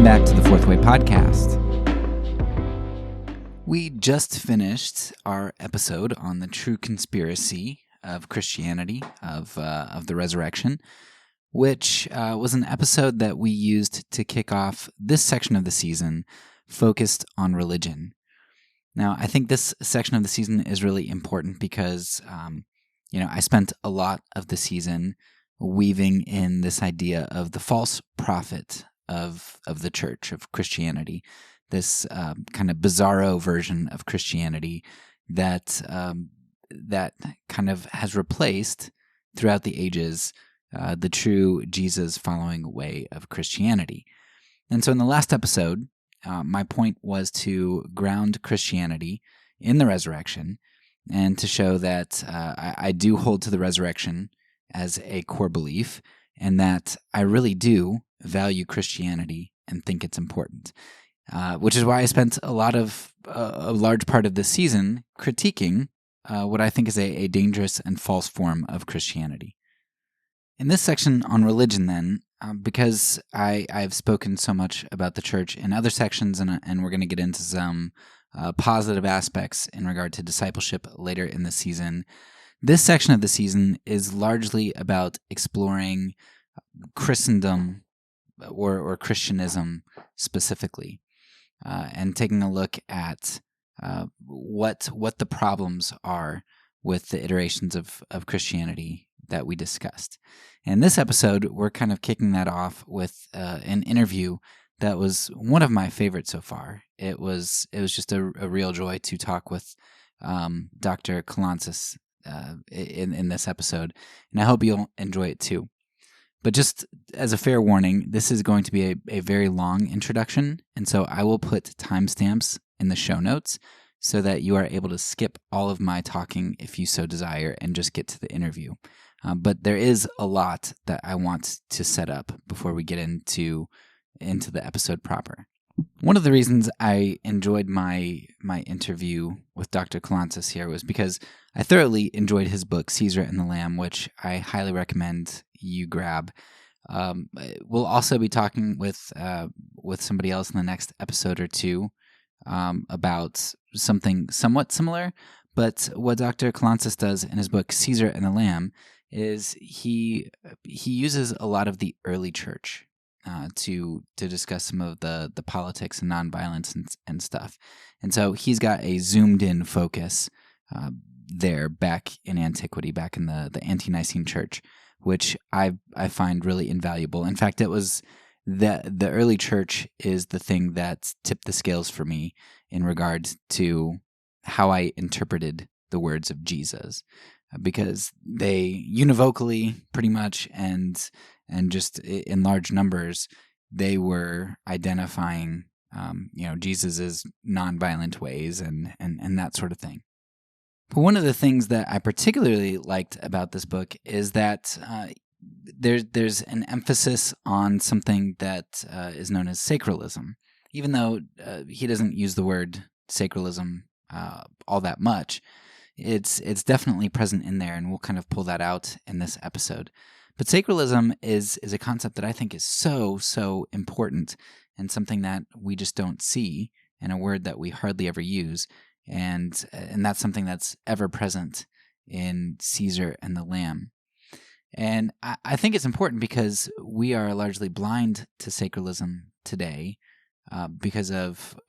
Welcome back to the Fourth Way Podcast. We just finished our episode on the true conspiracy of Christianity, of the resurrection, which was an episode that we used to kick off this section of the season focused on religion. Now, I think this section of the season is really important because, I spent a lot of the season weaving in this idea of the false prophet of the church, of Christianity, this kind of bizarro version of Christianity that kind of has replaced throughout the ages the true Jesus-following way of Christianity. And so in the last episode, my point was to ground Christianity in the resurrection and to show that I do hold to the resurrection as a core belief and that I really do value Christianity and think it's important, which is why I spent a large part of this season critiquing what I think is a dangerous and false form of Christianity. In this section on religion, then, because I've spoken so much about the church in other sections, and we're going to get into some positive aspects in regard to discipleship later in the season, this section of the season is largely about exploring Christendom or Christianism specifically, and taking a look at what the problems are with the iterations of Christianity that we discussed. In this episode, we're kind of kicking that off with an interview that was one of my favorites so far. It was just a real joy to talk with Dr. Kalantzis in this episode, and I hope you'll enjoy it too. But just as a fair warning, this is going to be a very long introduction, and so I will put timestamps in the show notes so that you are able to skip all of my talking if you so desire and just get to the interview. But there is a lot that I want to set up before we get into the episode proper. One of the reasons I enjoyed my interview with Dr. Kalantzis here was because I thoroughly enjoyed his book, Caesar and the Lamb, which I highly recommend you grab. We'll also be talking with somebody else in the next episode or two about something somewhat similar. But what Dr. Kalantzis does in his book, Caesar and the Lamb, is he uses a lot of the early church to discuss some of the politics and nonviolence and stuff. And so he's got a zoomed-in focus there back in antiquity, back in the ante-Nicene church, which I find really invaluable. In fact, it was the early church is the thing that tipped the scales for me in regard to how I interpreted the words of Jesus, because they univocally, pretty much, and just in large numbers, they were identifying, Jesus's nonviolent ways and that sort of thing. But one of the things that I particularly liked about this book is that there's an emphasis on something that is known as sacralism, even though he doesn't use the word sacralism all that much. It's definitely present in there, and we'll kind of pull that out in this episode. But sacralism is a concept that I think is so important, and something that we just don't see, and a word that we hardly ever use, and that's something that's ever present in Caesar and the Lamb. And I think it's important because we are largely blind to sacralism today because of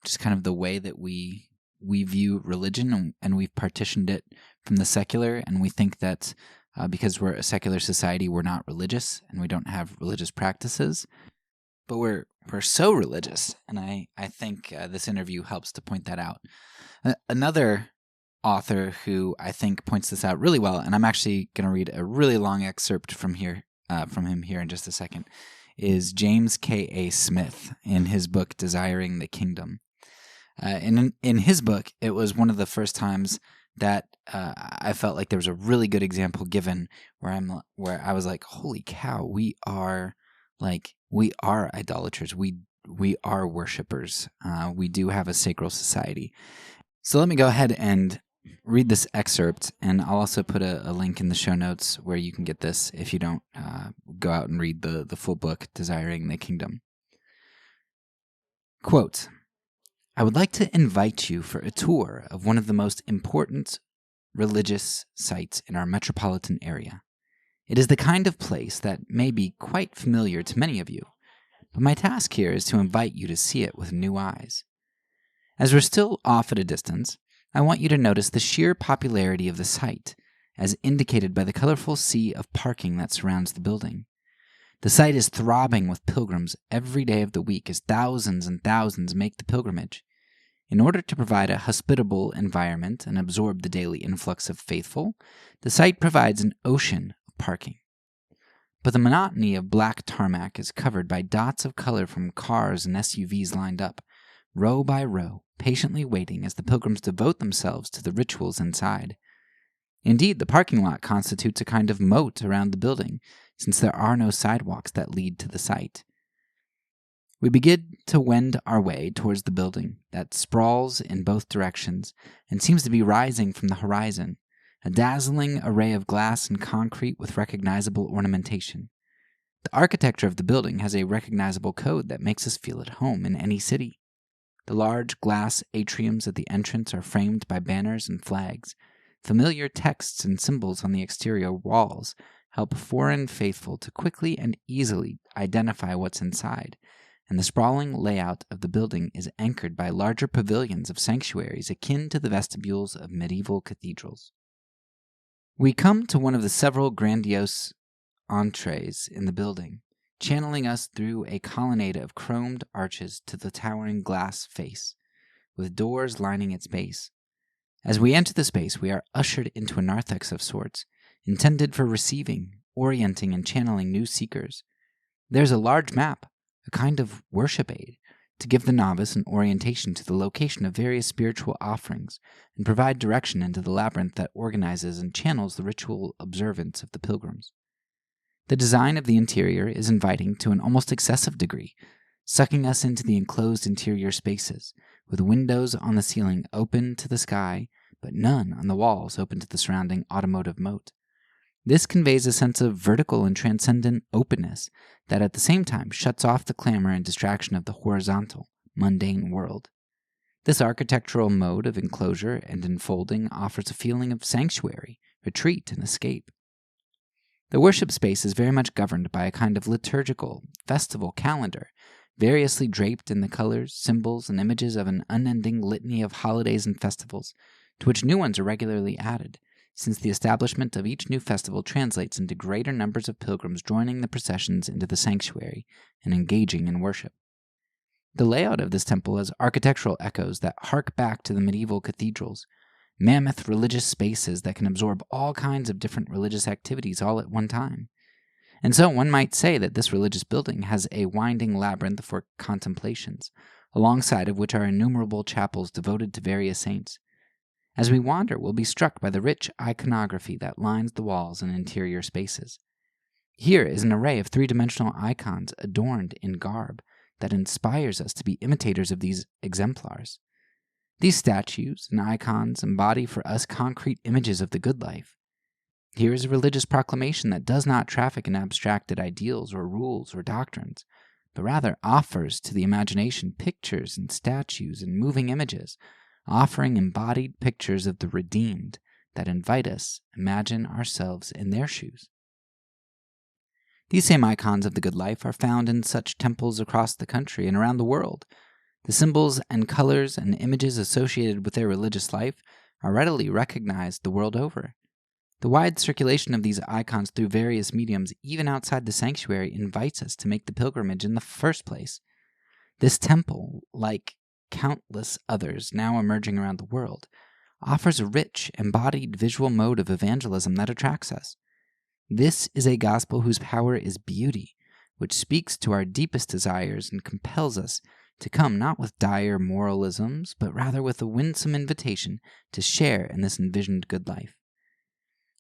just kind of the way that we view religion, and we've partitioned it from the secular, and we think that because we're a secular society, we're not religious and we don't have religious practices. But we're so religious, and I think this interview helps to point that out. Another author who I think points this out really well, and I'm actually going to read a really long excerpt from him here in just a second, is James K.A. Smith in his book Desiring the Kingdom. In his book, it was one of the first times that I felt like there was a really good example given where I was like, holy cow, we are idolaters. We are worshipers. We do have a sacral society. So let me go ahead and read this excerpt, and I'll also put a link in the show notes where you can get this if you don't go out and read the full book, Desiring the Kingdom. Quote, I would like to invite you for a tour of one of the most important religious sites in our metropolitan area. It is the kind of place that may be quite familiar to many of you, but my task here is to invite you to see it with new eyes. As we're still off at a distance, I want you to notice the sheer popularity of the site, as indicated by the colorful sea of parking that surrounds the building. The site is throbbing with pilgrims every day of the week as thousands and thousands make the pilgrimage. In order to provide a hospitable environment and absorb the daily influx of faithful, the site provides an ocean of parking. But the monotony of black tarmac is covered by dots of color from cars and SUVs lined up, row by row, patiently waiting as the pilgrims devote themselves to the rituals inside. Indeed, the parking lot constitutes a kind of moat around the building, since there are no sidewalks that lead to the site. We begin to wend our way towards the building that sprawls in both directions and seems to be rising from the horizon, a dazzling array of glass and concrete with recognizable ornamentation. The architecture of the building has a recognizable code that makes us feel at home in any city. The large glass atriums at the entrance are framed by banners and flags. Familiar texts and symbols on the exterior walls help foreign faithful to quickly and easily identify what's inside, and the sprawling layout of the building is anchored by larger pavilions of sanctuaries akin to the vestibules of medieval cathedrals. We come to one of the several grandiose entrees in the building, channeling us through a colonnade of chromed arches to the towering glass face, with doors lining its base. As we enter the space, we are ushered into a narthex of sorts, intended for receiving, orienting, and channeling new seekers. There's a large map, a kind of worship aid, to give the novice an orientation to the location of various spiritual offerings and provide direction into the labyrinth that organizes and channels the ritual observance of the pilgrims. The design of the interior is inviting to an almost excessive degree, sucking us into the enclosed interior spaces, with windows on the ceiling open to the sky, but none on the walls open to the surrounding automotive moat. This conveys a sense of vertical and transcendent openness that at the same time shuts off the clamor and distraction of the horizontal, mundane world. This architectural mode of enclosure and enfolding offers a feeling of sanctuary, retreat, and escape. The worship space is very much governed by a kind of liturgical, festival calendar, variously draped in the colors, symbols, and images of an unending litany of holidays and festivals, to which new ones are regularly added, since the establishment of each new festival translates into greater numbers of pilgrims joining the processions into the sanctuary and engaging in worship. The layout of this temple has architectural echoes that hark back to the medieval cathedrals, mammoth religious spaces that can absorb all kinds of different religious activities all at one time. And so one might say that this religious building has a winding labyrinth for contemplations, alongside of which are innumerable chapels devoted to various saints. As we wander, we'll be struck by the rich iconography that lines the walls and interior spaces. Here is an array of three-dimensional icons adorned in garb that inspires us to be imitators of these exemplars. These statues and icons embody for us concrete images of the good life. Here is a religious proclamation that does not traffic in abstracted ideals or rules or doctrines, but rather offers to the imagination pictures and statues and moving images, offering embodied pictures of the redeemed that invite us imagine ourselves in their shoes. These same icons of the good life are found in such temples across the country and around the world. The symbols and colors and images associated with their religious life are readily recognized the world over. The wide circulation of these icons through various mediums, even outside the sanctuary, invites us to make the pilgrimage in the first place. This temple, like countless others now emerging around the world, offers a rich, embodied visual mode of evangelism that attracts us. This is a gospel whose power is beauty, which speaks to our deepest desires and compels us to come not with dire moralisms, but rather with a winsome invitation to share in this envisioned good life.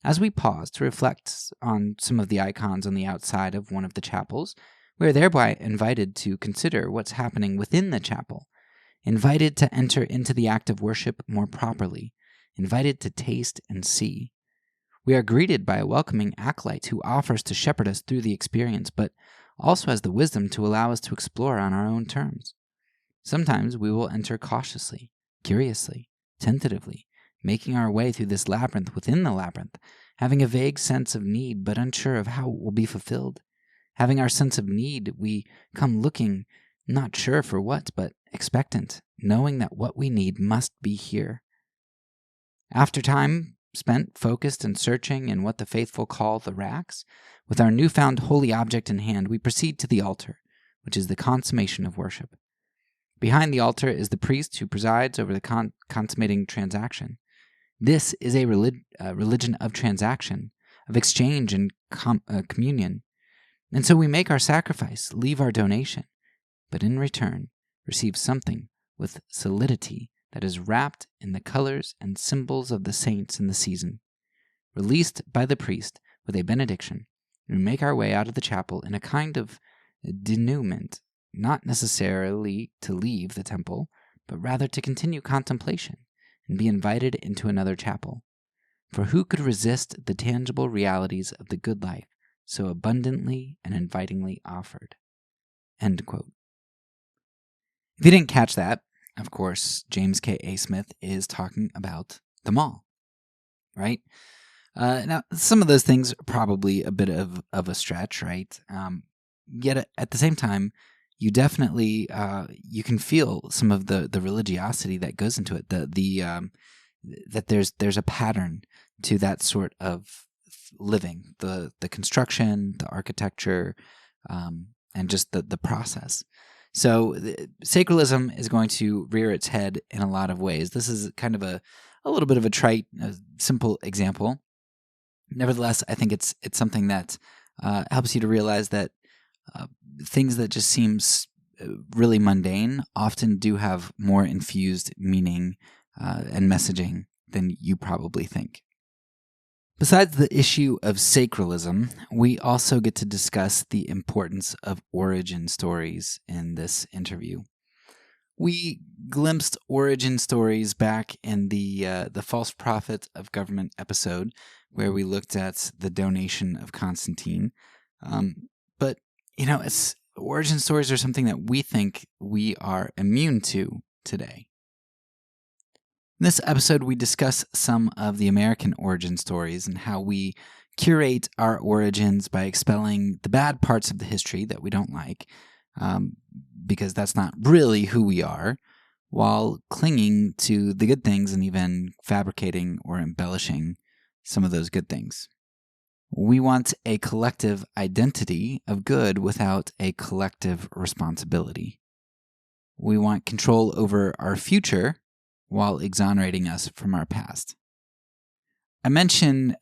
As we pause to reflect on some of the icons on the outside of one of the chapels, we are thereby invited to consider what's happening within the chapel, invited to enter into the act of worship more properly, invited to taste and see. We are greeted by a welcoming acolyte who offers to shepherd us through the experience, but also has the wisdom to allow us to explore on our own terms. Sometimes we will enter cautiously, curiously, tentatively, making our way through this labyrinth within the labyrinth, having a vague sense of need but unsure of how it will be fulfilled. Having our sense of need, we come looking, not sure for what, but expectant, knowing that what we need must be here. After time spent focused and searching in what the faithful call the racks, with our newfound holy object in hand, we proceed to the altar, which is the consummation of worship. Behind the altar is the priest who presides over the consummating transaction. This is a religion of transaction, of exchange and communion. And so we make our sacrifice, leave our donation, but in return receive something with solidity that is wrapped in the colors and symbols of the saints in the season. Released by the priest with a benediction, we make our way out of the chapel in a kind of denouement, not necessarily to leave the temple, but rather to continue contemplation and be invited into another chapel. For who could resist the tangible realities of the good life so abundantly and invitingly offered? End quote. If you didn't catch that, of course, James K. A. Smith is talking about the mall, right? Now, some of those things are probably a bit of a stretch, right? Yet at the same time, you definitely you can feel some of the religiosity that goes into it. That there's a pattern to that sort of living, the construction, the architecture, and just the process. So sacralism is going to rear its head in a lot of ways. This is kind of a little bit of a trite, simple example. Nevertheless, I think it's something that helps you to realize that things that just seems really mundane often do have more infused meaning and messaging than you probably think. Besides the issue of sacralism, we also get to discuss the importance of origin stories in this interview. We glimpsed origin stories back in the False Prophet of Government episode, where we looked at the donation of Constantine. But origin stories are something that we think we are immune to today. In this episode, we discuss some of the American origin stories and how we curate our origins by expelling the bad parts of the history that we don't like, because that's not really who we are, while clinging to the good things and even fabricating or embellishing some of those good things. We want a collective identity of good without a collective responsibility. We want control over our future while exonerating us from our past. I mention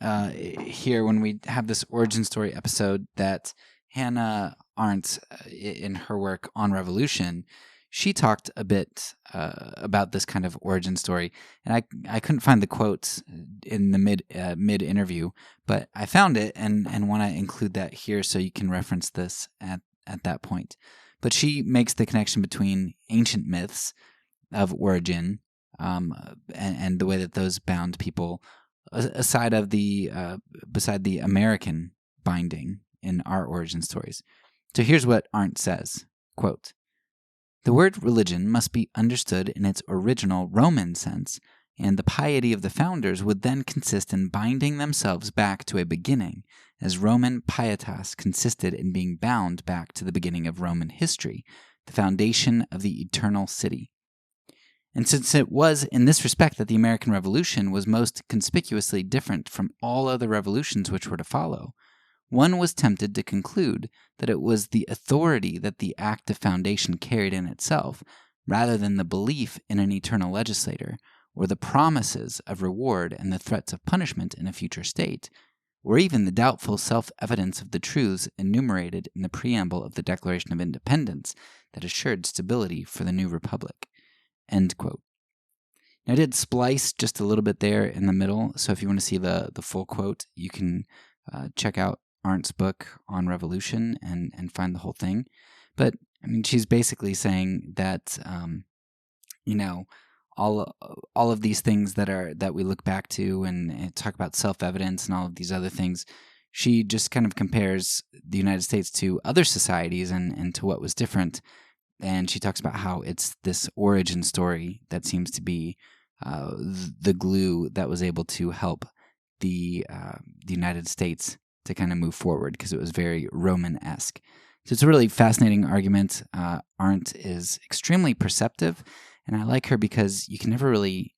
here when we have this origin story episode that Hannah Arendt, in her work on revolution, she talked a bit about this kind of origin story, and I couldn't find the quotes in the mid interview, but I found it and want to include that here so you can reference this at that point. But she makes the connection between ancient myths of origin and the way that those bound people, beside the American binding in our origin stories. So here's what Arendt says, quote, "The word religion must be understood in its original Roman sense, and the piety of the founders would then consist in binding themselves back to a beginning, as Roman pietas consisted in being bound back to the beginning of Roman history, the foundation of the eternal city. And since it was in this respect that the American Revolution was most conspicuously different from all other revolutions which were to follow, one was tempted to conclude that it was the authority that the act of foundation carried in itself, rather than the belief in an eternal legislator, or the promises of reward and the threats of punishment in a future state, or even the doubtful self-evidence of the truths enumerated in the preamble of the Declaration of Independence that assured stability for the new republic." End quote. Now, I did splice just a little bit there in the middle, so if you want to see the full quote, you can check out Arendt's book on revolution and find the whole thing. But I mean, she's basically saying that all of these things that we look back to and talk about self-evidence and all of these other things, she just kind of compares the United States to other societies and to what was different And she talks about how it's this origin story that seems to be the glue that was able to help the United States to kind of move forward, because it was very Roman-esque. So it's a really fascinating argument. Arendt is extremely perceptive, and I like her because you can never really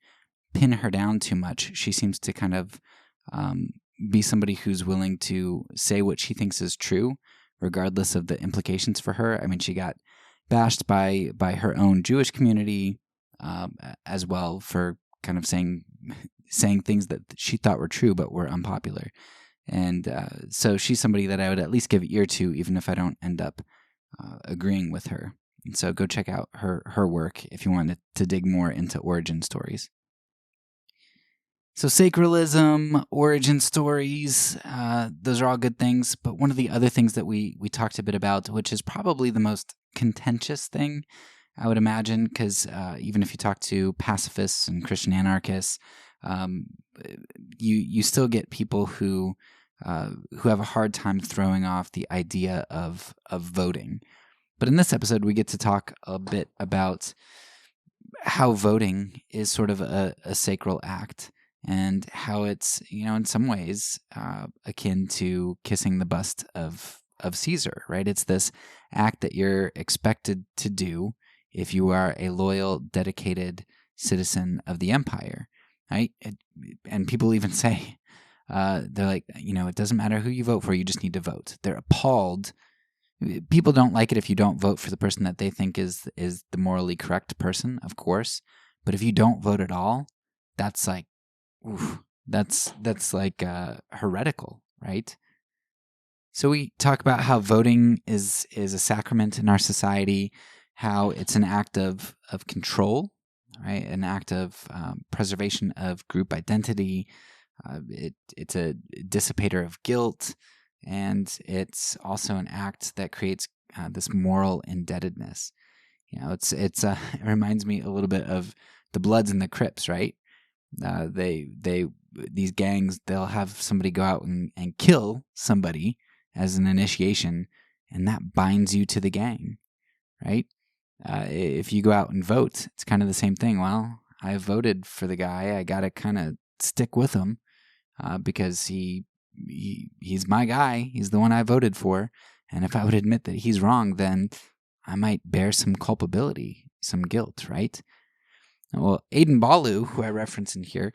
pin her down too much. She seems to kind of be somebody who's willing to say what she thinks is true, regardless of the implications for her. I mean, she got bashed by her own Jewish community as well for kind of saying things that she thought were true but were unpopular. And so she's somebody that I would at least give ear to, even if I don't end up agreeing with her. And so go check out her work if you want to dig more into origin stories. So sacralism, origin stories, those are all good things. But one of the other things that we talked a bit about, which is probably the most contentious thing, I would imagine, because even if you talk to pacifists and Christian anarchists, you still get people who have a hard time throwing off the idea of voting. But in this episode, we get to talk a bit about how voting is sort of a sacral act, and how it's, in some ways akin to kissing the bust of Caesar, right? It's this act that you're expected to do if you are a loyal, dedicated citizen of the empire, right? And people even say, they're like, it doesn't matter who you vote for, you just need to vote. They're appalled. People don't like it if you don't vote for the person that they think is the morally correct person, of course. But if you don't vote at all, that's like, that's like heretical, right? So we talk about how voting is a sacrament in our society, how it's an act of control, right? An act of preservation of group identity. It's a dissipator of guilt, and it's also an act that creates this moral indebtedness. It reminds me a little bit of the Bloods and the Crips, right? These gangs, they'll have somebody go out and kill somebody as an initiation, and that binds you to the gang, right? If you go out and vote, it's kind of the same thing. Well, I voted for the guy. I got to kind of stick with him because he's my guy. He's the one I voted for. And if I would admit that he's wrong, then I might bear some culpability, some guilt, right? Well, Aidan Balu, who I reference in here,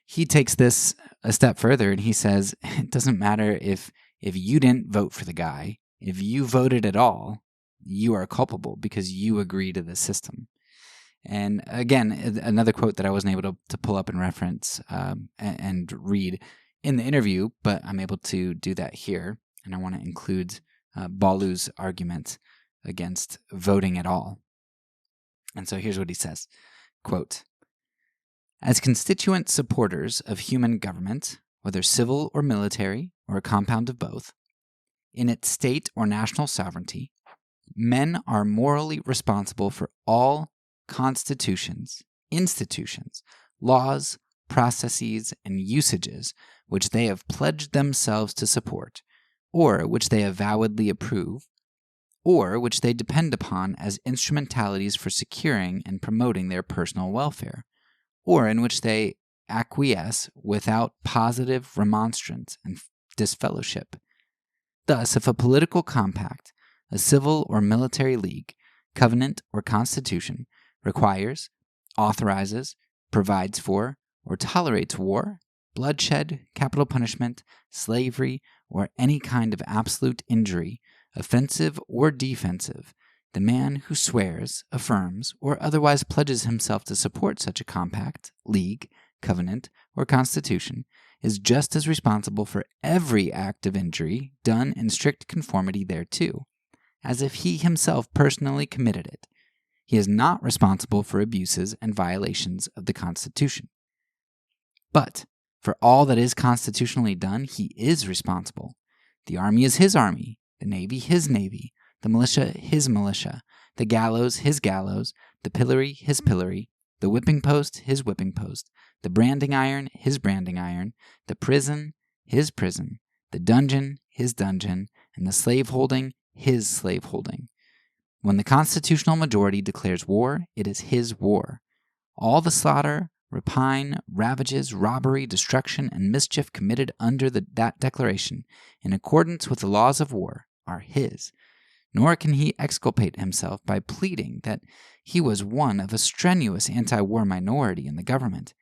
he takes this a step further, and he says it doesn't matter if you didn't vote for the guy. If you voted at all, you are culpable because you agree to the system. And again, another quote that I wasn't able to pull up and reference and read in the interview, but I'm able to do that here. And I want to include Balu's argument against voting at all. And so here's what he says, quote, "As constituent supporters of human government, whether civil or military or a compound of both, in its state or national sovereignty, men are morally responsible for all constitutions, institutions, laws, processes, and usages which they have pledged themselves to support, or which they avowedly approve, or which they depend upon as instrumentalities for securing and promoting their personal welfare, or in which they acquiesce without positive remonstrance and disfellowship. Thus, if a political compact, a civil or military league, covenant, or constitution requires, authorizes, provides for, or tolerates war, bloodshed, capital punishment, slavery, or any kind of absolute injury, offensive or defensive, the man who swears, affirms, or otherwise pledges himself to support such a compact, league, covenant, or constitution is just as responsible for every act of injury done in strict conformity thereto, as if he himself personally committed it. He is not responsible for abuses and violations of the Constitution. But for all that is constitutionally done, he is responsible. The army is his army, the navy his navy, the militia his militia, the gallows his gallows, the pillory his pillory, the whipping post his whipping post, the branding iron his branding iron, the prison his prison, the dungeon his dungeon, and the slaveholding his slaveholding. When the constitutional majority declares war, it is his war. All the slaughter, rapine, ravages, robbery, destruction, and mischief committed under that declaration, in accordance with the laws of war, are his. Nor can he exculpate himself by pleading that he was one of a strenuous anti-war minority in the government.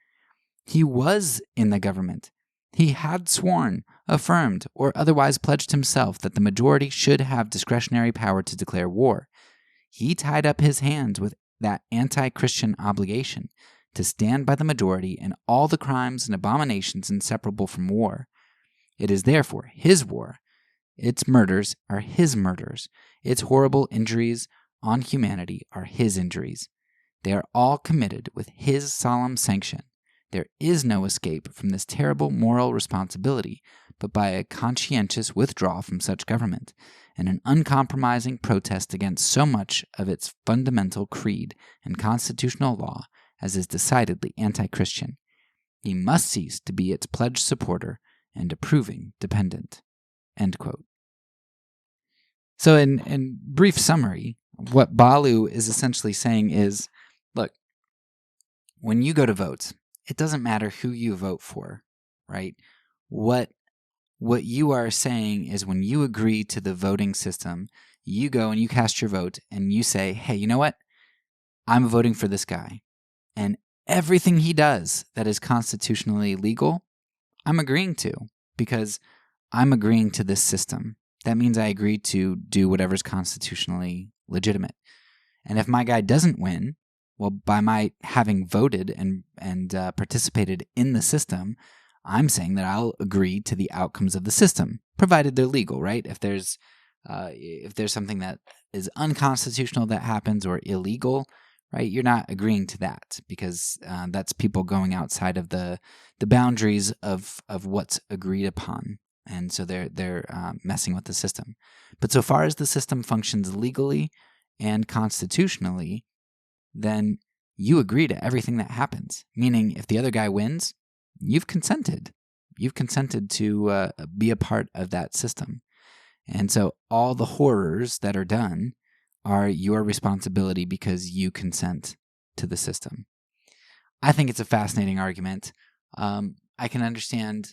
He was in the government. He had sworn, affirmed, or otherwise pledged himself that the majority should have discretionary power to declare war. He tied up his hands with that anti-Christian obligation to stand by the majority in all the crimes and abominations inseparable from war. It is therefore his war. Its murders are his murders. Its horrible injuries on humanity are his injuries. They are all committed with his solemn sanction. There is no escape from this terrible moral responsibility but by a conscientious withdrawal from such government, and an uncompromising protest against so much of its fundamental creed and constitutional law as is decidedly anti-Christian. He must cease to be its pledged supporter and approving dependent." End quote. So in brief summary, what Ballou is essentially saying is, look, when you go to vote, it doesn't matter who you vote for, right? What you are saying is when you agree to the voting system, you go and you cast your vote and you say, hey, you know what? I'm voting for this guy. And everything he does that is constitutionally legal, I'm agreeing to because I'm agreeing to this system. That means I agree to do whatever's constitutionally legitimate. And if my guy doesn't win, well, by my having voted and participated in the system, I'm saying that I'll agree to the outcomes of the system, provided they're legal, right? If there's something that is unconstitutional that happens or illegal, right, you're not agreeing to that because that's people going outside of the boundaries of what's agreed upon, and so they're messing with the system. But so far as the system functions legally and constitutionally, then you agree to everything that happens. Meaning, if the other guy wins, you've consented. You've consented to be a part of that system. And so all the horrors that are done are your responsibility because you consent to the system. I think it's a fascinating argument. I can understand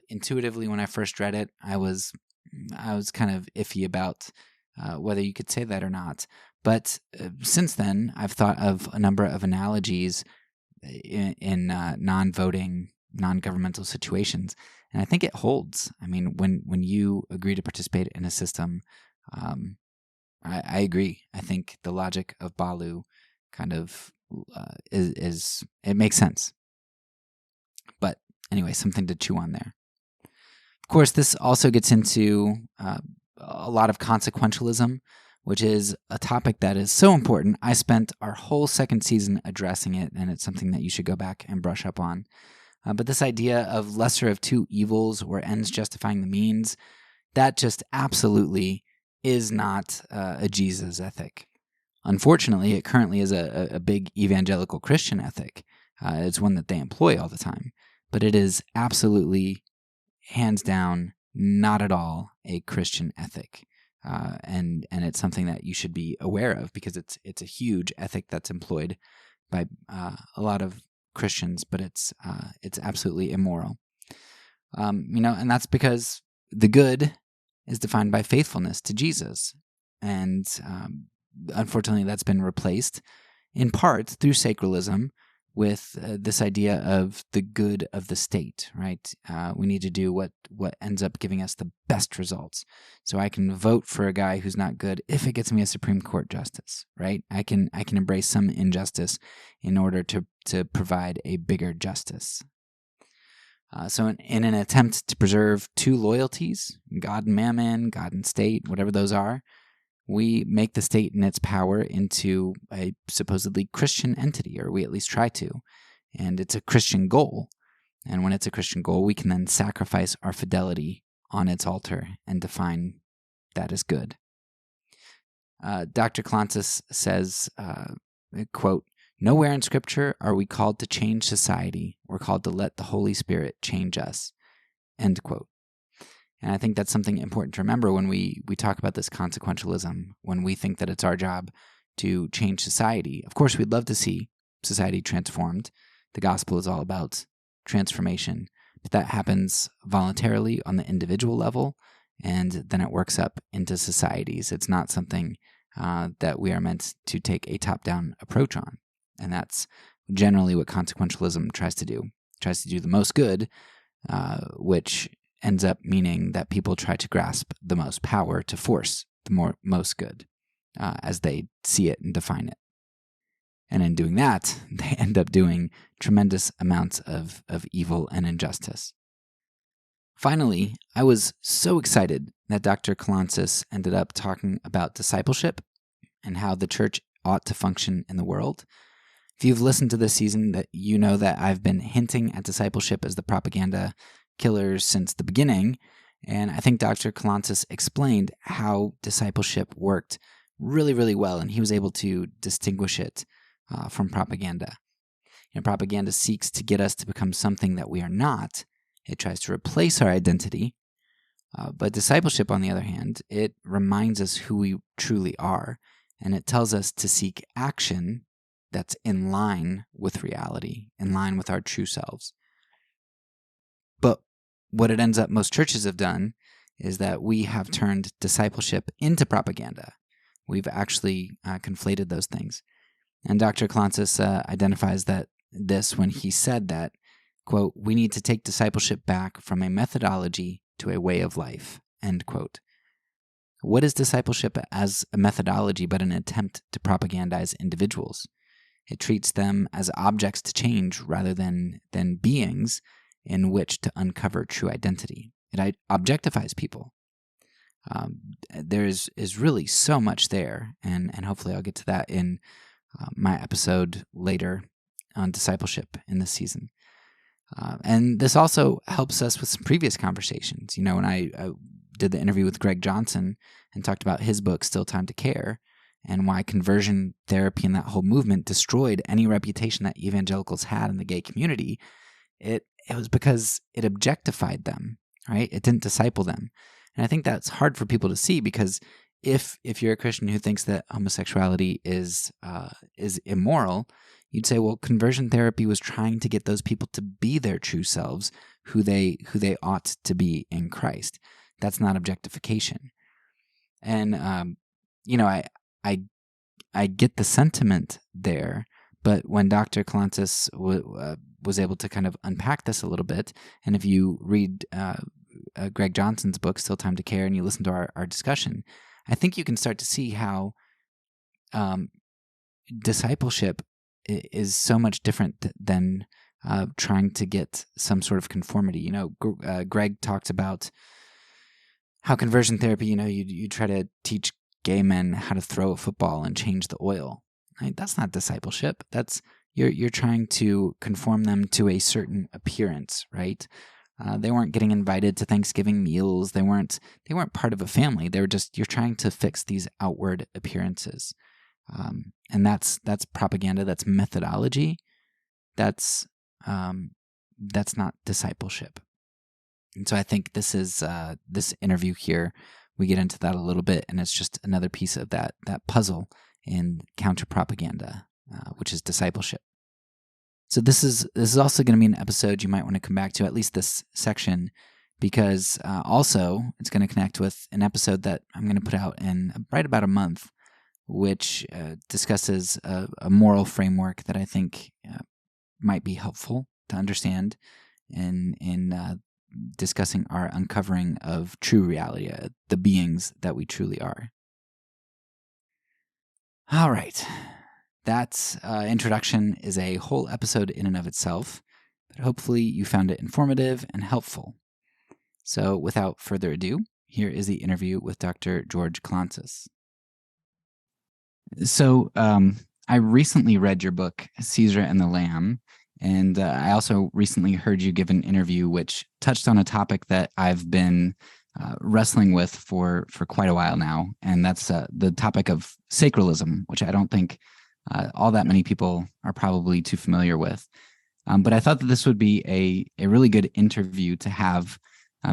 intuitively when I first read it, I was kind of iffy about whether you could say that or not. But since then, I've thought of a number of analogies in non-voting, non-governmental situations, and I think it holds. I mean, when you agree to participate in a system, I agree. I think the logic of Ballou kind of is it makes sense. But anyway, something to chew on there. Of course, this also gets into a lot of consequentialism, which is a topic that is so important. I spent our whole second season addressing it, and it's something that you should go back and brush up on. But this idea of lesser of two evils or ends justifying the means, that just absolutely is not a Jesus ethic. Unfortunately, it currently is a big evangelical Christian ethic. It's one that they employ all the time. But it is absolutely, hands down, not at all a Christian ethic. And it's something that you should be aware of because it's a huge ethic that's employed by a lot of Christians, but it's absolutely immoral. And that's because the good is defined by faithfulness to Jesus, and unfortunately, that's been replaced in part through sacralism with this idea of the good of the state, right? We need to do what ends up giving us the best results. So I can vote for a guy who's not good if it gets me a Supreme Court justice, right? I can embrace some injustice in order to provide a bigger justice. So in an attempt to preserve two loyalties, God and mammon, God and state, whatever those are, we make the state and its power into a supposedly Christian entity, or we at least try to. And it's a Christian goal. And when it's a Christian goal, we can then sacrifice our fidelity on its altar and define that as good. Dr. Kalantzis says, quote, "Nowhere in Scripture are we called to change society. We're called to let the Holy Spirit change us." End quote. And I think that's something important to remember when we talk about this consequentialism, when we think that it's our job to change society. Of course, we'd love to see society transformed. The gospel is all about transformation, but that happens voluntarily on the individual level, and then it works up into societies. It's not something that we are meant to take a top-down approach on. And that's generally what consequentialism tries to do. It tries to do the most good, which ends up meaning that people try to grasp the most power to force the most good as they see it and define it. And in doing that, they end up doing tremendous amounts of evil and injustice. Finally, I was so excited that Dr. Kalantzis ended up talking about discipleship and how the church ought to function in the world. If you've listened to this season, that you know that I've been hinting at discipleship as the propaganda killers since the beginning, and I think Dr. Kalantzis explained how discipleship worked really, really well, and he was able to distinguish it from propaganda. Propaganda seeks to get us to become something that we are not. It tries to replace our identity, but discipleship, on the other hand, it reminds us who we truly are, and it tells us to seek action that's in line with reality, in line with our true selves. But what it ends up most churches have done is that we have turned discipleship into propaganda. We've actually conflated those things. And Dr. Kalantzis identifies this when he said that, quote, "We need to take discipleship back from a methodology to a way of life," end quote. What is discipleship as a methodology but an attempt to propagandize individuals? It treats them as objects to change rather than beings in which to uncover true identity. It objectifies people. There is really so much there, and hopefully I'll get to that in my episode later on discipleship in this season. And this also helps us with some previous conversations. When I did the interview with Greg Johnson and talked about his book, Still Time to Care, and why conversion therapy and that whole movement destroyed any reputation that evangelicals had in the gay community, it was because it objectified them, right? It didn't disciple them. And I think that's hard for people to see, because if you're a Christian who thinks that homosexuality is immoral, you'd say, well, conversion therapy was trying to get those people to be their true selves, who they ought to be in Christ. That's not objectification. And I get the sentiment there, but when Dr. Kalantzis was able to kind of unpack this a little bit, and if you read Greg Johnson's book, Still Time to Care, and you listen to our discussion, I think you can start to see how discipleship is so much different than trying to get some sort of conformity. Greg talked about how conversion therapy, you try to teach gay men how to throw a football and change the oil. Right? That's not discipleship. That's you're trying to conform them to a certain appearance, right? They weren't getting invited to Thanksgiving meals. They weren't part of a family. You're trying to fix these outward appearances. And that's propaganda. That's methodology. That's not discipleship. And so I think this is this interview here. We get into that a little bit, and it's just another piece of that puzzle in counter propaganda, which is discipleship. So this is also going to be an episode you might want to come back to, at least this section, because also it's going to connect with an episode that I'm going to put out in right about a month, which discusses a moral framework that I think might be helpful to understand in discussing our uncovering of true reality, the beings that we truly are. All right. That introduction is a whole episode in and of itself, but hopefully you found it informative and helpful. So without further ado, here is the interview with Dr. George Kalantzis. So I recently read your book, Caesar and the Lamb, and I also recently heard you give an interview which touched on a topic that I've been wrestling with for quite a while now, and that's the topic of sacralism, which I don't think all that many people are probably too familiar with. But I thought that this would be a really good interview to have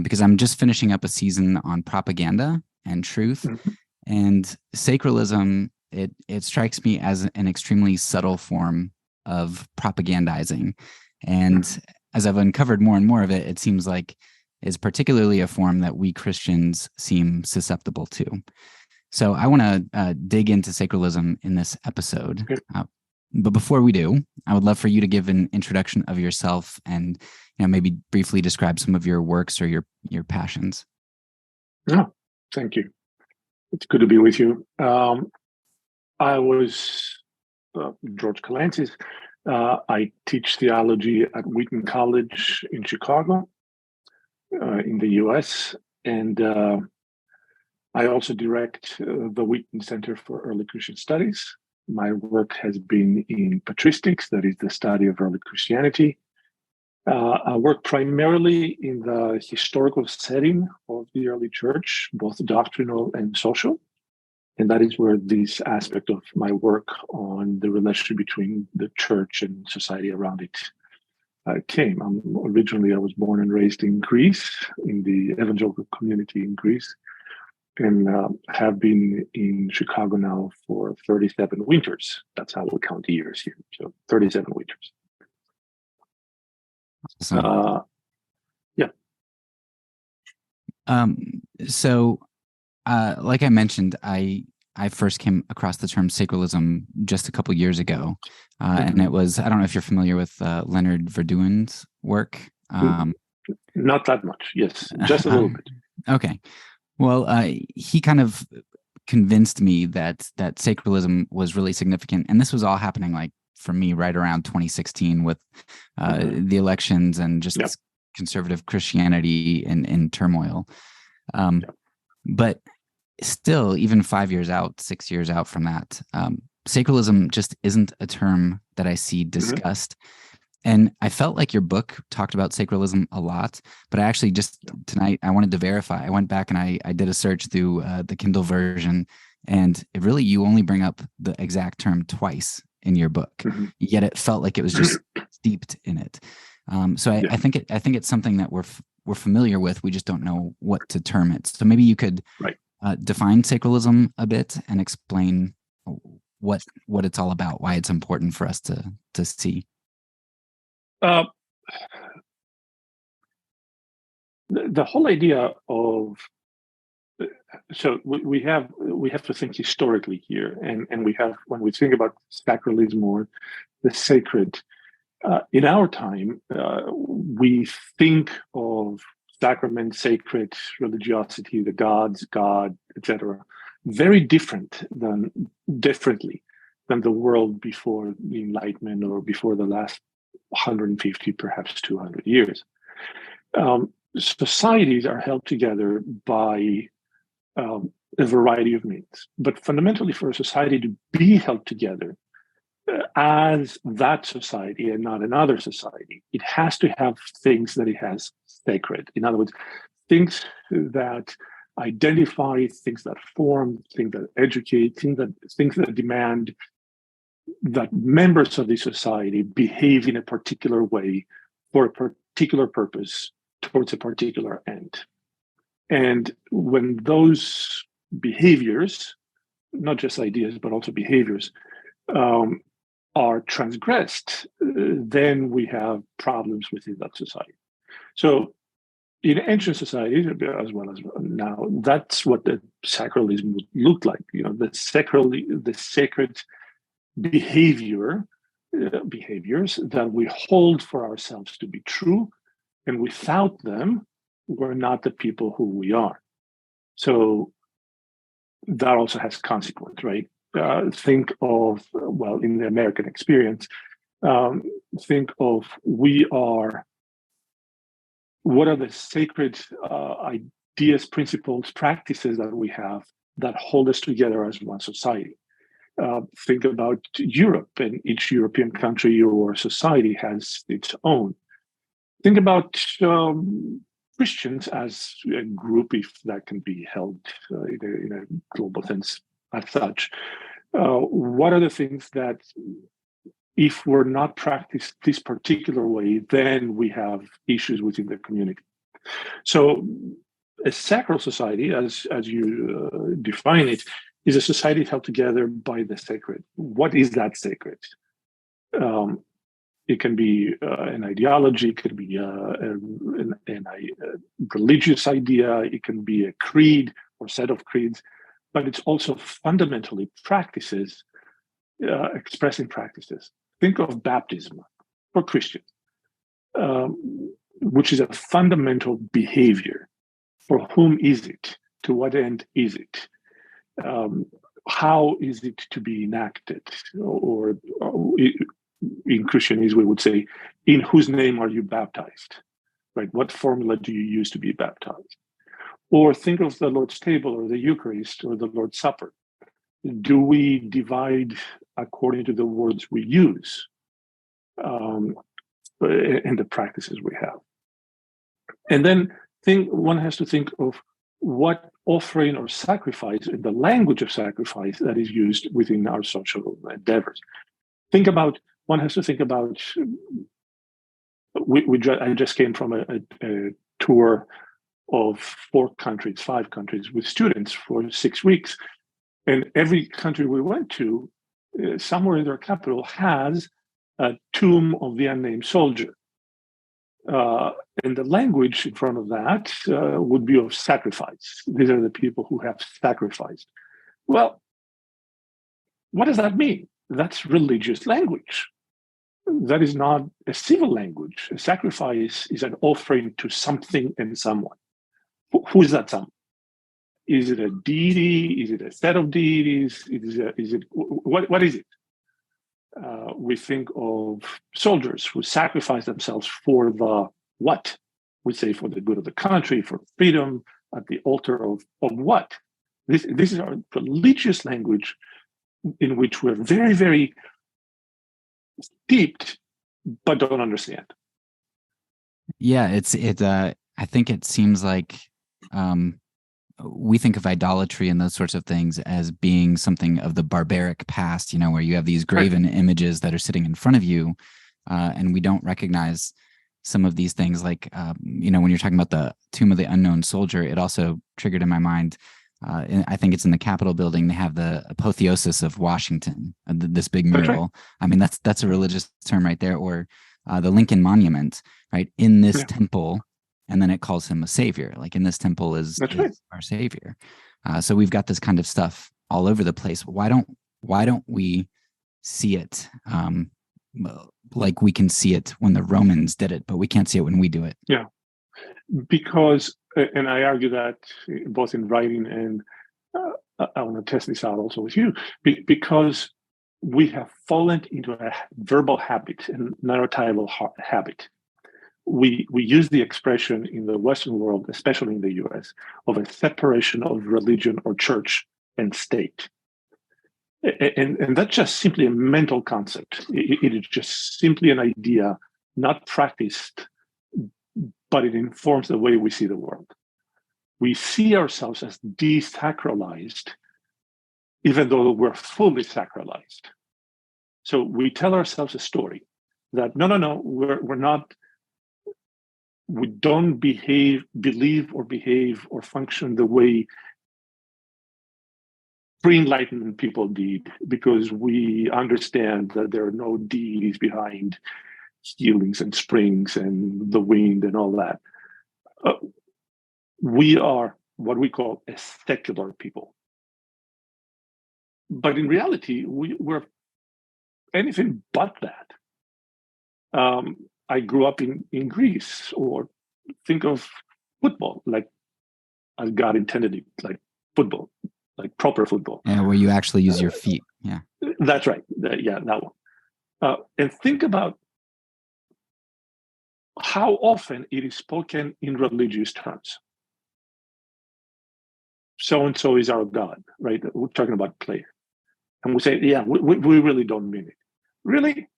because I'm just finishing up a season on propaganda and truth. Mhm. And sacralism, it strikes me as an extremely subtle form of propagandizing. And as I've uncovered more and more of it, it seems like is particularly a form that we Christians seem susceptible to. So I want to dig into sacralism in this episode. Okay. But before we do, I would love for you to give an introduction of yourself and maybe briefly describe some of your works or your passions. Oh, thank you. It's good to be with you. I was George Kalantzis. I teach theology at Wheaton College in Chicago, in the U.S., and I also direct the Wheaton Center for Early Christian Studies. My work has been in patristics, that is the study of early Christianity. I work primarily in the historical setting of the early church, both doctrinal and social. And that is where this aspect of my work on the relationship between the church and society around it came. Originally, I was born and raised in Greece, in the evangelical community in Greece, and have been in Chicago now for 37 winters. That's how we count the years here. So 37 winters. Awesome. Yeah. So, like I mentioned, I first came across the term sacralism just a couple years ago, and it was, I don't know if you're familiar with Leonard Verduin's work. Not that much. Yes, just a little bit. Okay. Well, he kind of convinced me that sacralism was really significant, and this was all happening like for me right around 2016 with the elections and just conservative Christianity in turmoil. But still, even 5 years out, 6 years out from that, sacralism just isn't a term that I see discussed. And I felt like your book talked about sacralism a lot, but I actually just tonight, I wanted to verify. I went back and I did a search through the Kindle version, and it really, you only bring up the exact term twice in your book, yet it felt like it was just steeped in it. So I think it's something that we're familiar with. We just don't know what to term it. So maybe you could define sacralism a bit and explain what it's all about, why it's important for us to see. The whole idea of we have to think historically here, and we have, when we think about sacralism or the sacred in our time, we think of sacrament, sacred, religiosity, the gods, God, etc., very differently than the world before the Enlightenment or before the last 150, perhaps 200 years. Societies are held together by a variety of means. But fundamentally, for a society to be held together as that society and not another society, it has to have things that it has sacred. In other words, things that identify, things that form, things that educate, things that demand that members of the society behave in a particular way for a particular purpose towards a particular end. And when those behaviors, not just ideas, but also behaviors, are transgressed, then we have problems within that society. So in ancient societies, as well as now, that's what the sacralism would look like. The sacred behaviors that we hold for ourselves to be true, and without them, we're not the people who we are. So that also has consequence, right? Think of, in the American experience, think of what are the sacred ideas, principles, practices that we have that hold us together as one society. Think about Europe, and each European country or society has its own. Think about Christians as a group, if that can be held in a global sense as such. What are the things that, if we're not practiced this particular way, then we have issues within the community? So a sacral society, as you define it, is a society held together by the sacred. What is that sacred? It can be an ideology, it could be a religious idea, it can be a creed or set of creeds, but it's also fundamentally practices, expressing practices. Think of baptism for Christians, which is a fundamental behavior. For whom is it? To what end is it? How is it to be enacted? Or in Christianese, we would say, in whose name are you baptized? Right? What formula do you use to be baptized? Or think of the Lord's table or the Eucharist or the Lord's Supper. Do we divide according to the words we use and the practices we have? And then one has to think of what offering or sacrifice, in the language of sacrifice that is used within our social endeavors. One has to think about, I just came from a tour of 5 countries with students for 6 weeks. And every country we went to, somewhere in their capital, has a tomb of the unnamed soldier. And the language in front of that would be of sacrifice. These are the people who have sacrificed. Well, what does that mean? That's religious language. That is not a civil language. A sacrifice is an offering to something and someone. Who is that someone? Is it a deity? Is it a set of deities? What is it? We think of soldiers who sacrifice themselves for the what? We say for the good of the country, for freedom, at the altar of what? This is our religious language in which we're very, very steeped, but don't understand. Yeah, I think it seems like we think of idolatry and those sorts of things as being something of the barbaric past, where you have these graven images that are sitting in front of you, and we don't recognize some of these things. Like, when you're talking about the tomb of the unknown soldier, it also triggered in my mind. I think it's in the Capitol building. They have the apotheosis of Washington, this big mural. Right. I mean, that's a religious term right there. Or the Lincoln Monument, right? In this temple. And then it calls him a savior. Like, in this temple is our savior. So we've got this kind of stuff all over the place. Why don't we see it like we can see it when the Romans did it, but we can't see it when we do it? Yeah, because, and I argue that both in writing and I want to test this out also with you, because we have fallen into a verbal habit and narratival habit. We use the expression in the Western world, especially in the US, of a separation of religion or church and state. And that's just simply a mental concept. It is just simply an idea, not practiced, but it informs the way we see the world. We see ourselves as desacralized, even though we're fully sacralized. So we tell ourselves a story that, no, we're not. We don't believe or function the way pre-Enlightenment people did, because we understand that there are no deities behind healings and springs and the wind and all that. We are what we call a secular people. But in reality, we're anything but that. I grew up in Greece, or think of football like as God intended it, like football, like proper football. Yeah, where you actually use your feet. Yeah, that's right. That one. And think about how often it is spoken in religious terms. So-and-so is our God, right? We're talking about play. And we say, yeah, we really don't mean it. Really?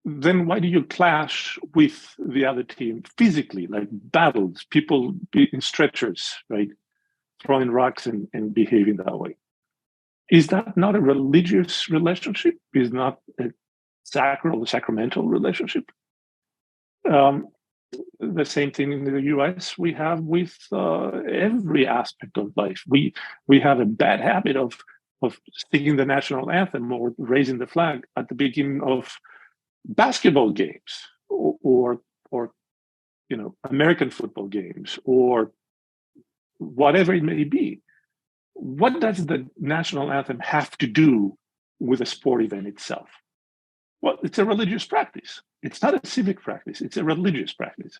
Then why do you clash with the other team physically, like battles, people in stretchers, right? Throwing rocks and behaving that way. Is that not a religious relationship? Is not a sacral or sacramental relationship? the same thing in the US we have with every aspect of life. We have a bad habit of singing the national anthem or raising the flag at the beginning of basketball games or American football games or whatever it may be. What does the national anthem have to do with a sport event itself? Well, it's a religious practice. It's not a civic practice. It's a religious practice.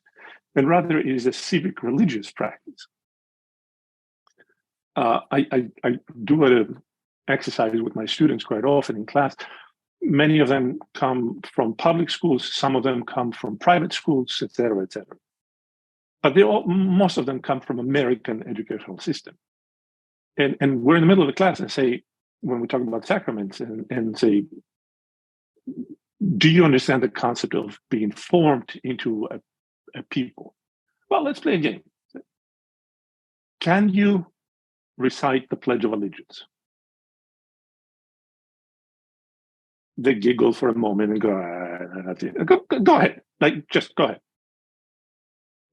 And rather, it is a civic religious practice. I do an exercise with my students quite often in class. Many of them come from public schools. Some of them come from private schools, et cetera, et cetera. But most of them come from American educational system. And we're in the middle of the class and say, when we talk about sacraments, and say, do you understand the concept of being formed into a people? Well, let's play a game. Can you recite the Pledge of Allegiance? They giggle for a moment and go ahead. Just go ahead.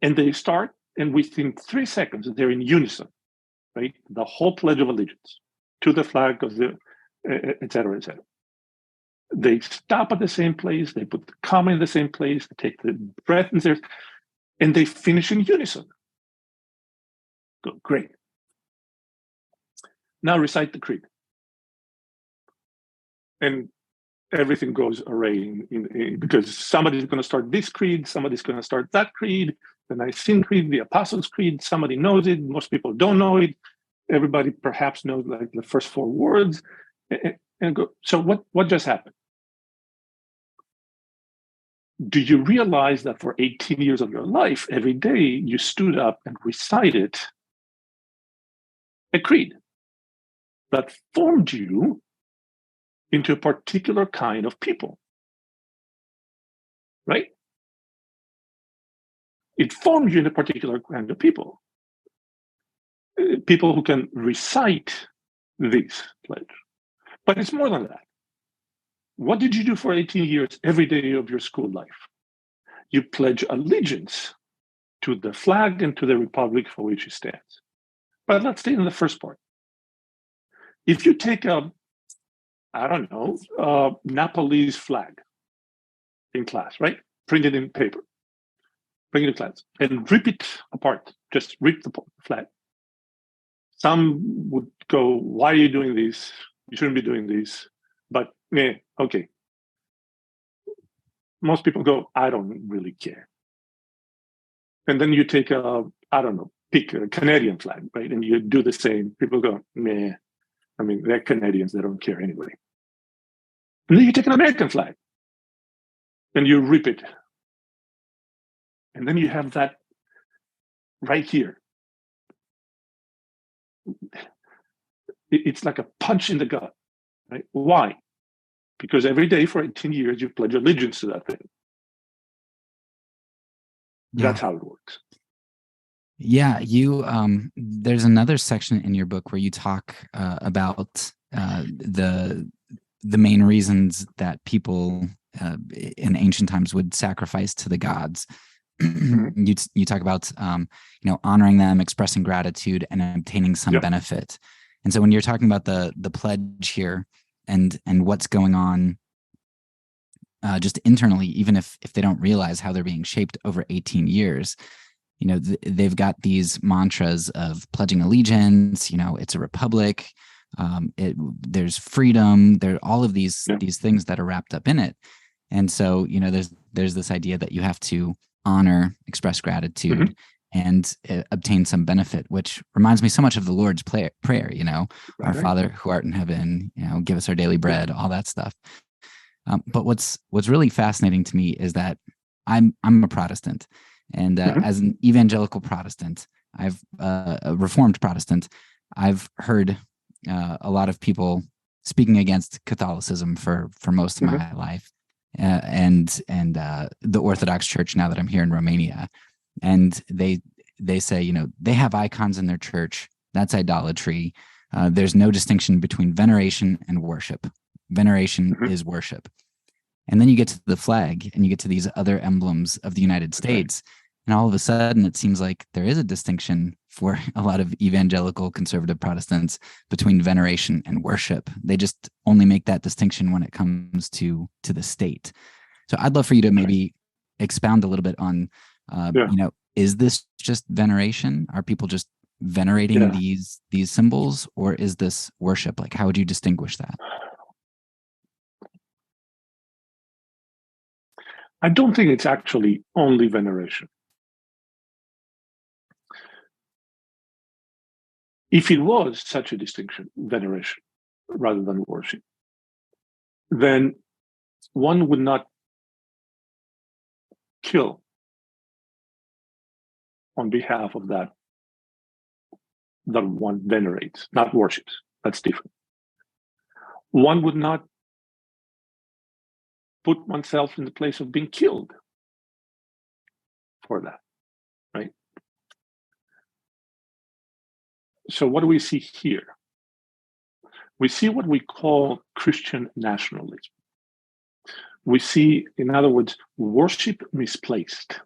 And they start, and within 3 seconds, they're in unison, right? The whole Pledge of Allegiance to the flag of the, et cetera, et cetera. They stop at the same place, they put the comma in the same place, they take the breath in there, and they finish in unison. Good, great. Now recite the creed. And everything goes array because somebody's going to start this creed, somebody's going to start that creed, the Nicene Creed, the Apostles' Creed, somebody knows it, most people don't know it, everybody perhaps knows like the first 4 words, and go. So what just happened? Do you realize that for 18 years of your life, every day you stood up and recited a creed that formed you into a particular kind of people, right? It formed you in a particular kind of people. People who can recite this pledge. But it's more than that. What did you do for 18 years every day of your school life? You pledge allegiance to the flag and to the republic for which it stands. But let's stay in the first part. If you take Nepalese flag in class, right? Print it in paper, bring it to class, and rip it apart. Just rip the flag. Some would go, why are you doing this? You shouldn't be doing this. But, okay. Most people go, I don't really care. And then you take pick a Canadian flag, right? And you do the same. People go, they're Canadians, they don't care anyway. And then you take an American flag and you rip it. And then you have that right here. It's like a punch in the gut, right? Why? Because every day for 18 years, you pledge allegiance to that thing. Yeah. That's how it works. Yeah, there's another section in your book where you talk about the main reasons that people in ancient times would sacrifice to the gods. You talk about honoring them, expressing gratitude, and obtaining some benefit. And so when you're talking about the pledge here and what's going on just internally, even if they don't realize how they're being shaped over 18 years, they've got these mantras of pledging allegiance, it's a republic, there's freedom, there are all of these things that are wrapped up in it. And so, there's this idea that you have to honor, express gratitude, and obtain some benefit, which reminds me so much of the Lord's prayer, our Father who art in heaven, give us our daily bread, all that stuff. But what's really fascinating to me is that I'm a Protestant, and as an evangelical Protestant, a Reformed Protestant, I've heard a lot of people speaking against Catholicism for most of my life, and the Orthodox Church now that I'm here in Romania, and they say they have icons in their church. That's idolatry. There's no distinction between veneration and worship. Veneration is worship. And then you get to the flag and you get to these other emblems of the United States, And all of a sudden, it seems like there is a distinction for a lot of evangelical conservative Protestants between veneration and worship. They just only make that distinction when it comes to the state. So I'd love for you to maybe expound a little bit on, is this just veneration? Are people just venerating these symbols, or is this worship? Like, how would you distinguish that? I don't think it's actually only veneration. If it was such a distinction, veneration rather than worship, then one would not kill on behalf of that one venerates, not worships. That's different. One would not put oneself in the place of being killed for that, right? So what do we see here? We see what we call Christian nationalism. We see, in other words, worship misplaced.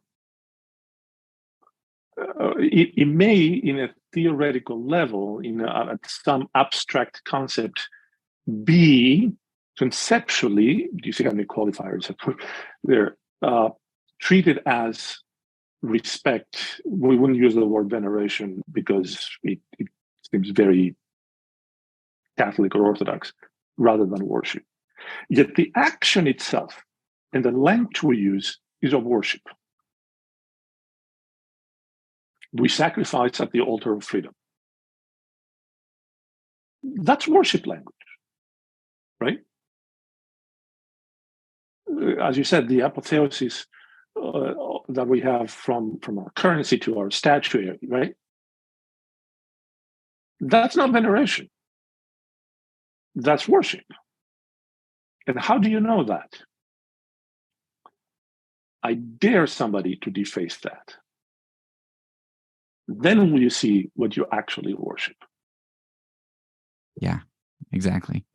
It may, in a theoretical level, in some abstract concept, be conceptually, do you see how many qualifiers they're treated as respect. We wouldn't use the word veneration because it seems very Catholic or Orthodox rather than worship. Yet the action itself and the language we use is of worship. We sacrifice at the altar of freedom. That's worship language, right? As you said, the apotheosis that we have from our currency to our statuary, right? That's not veneration. That's worship. And how do you know that? I dare somebody to deface that. Then will you see what you actually worship. Yeah, exactly.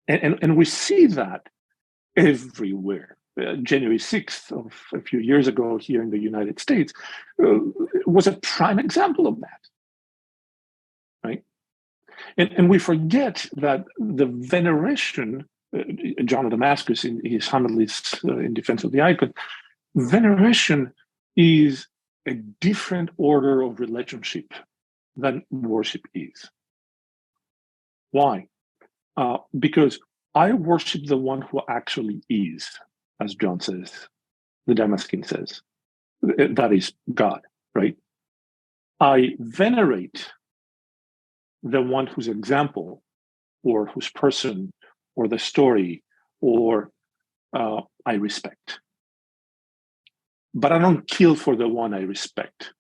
And we see that everywhere. January 6th of a few years ago here in the United States was a prime example of that, right? And we forget that the veneration, John of Damascus in his homilies in defense of the icon, veneration is a different order of relationship than worship is. Why? Because I worship the one who actually is, as John says, the Damascene says. That is God, right? I venerate the one whose example or whose person or the story or I respect. But I don't kill for the one I respect.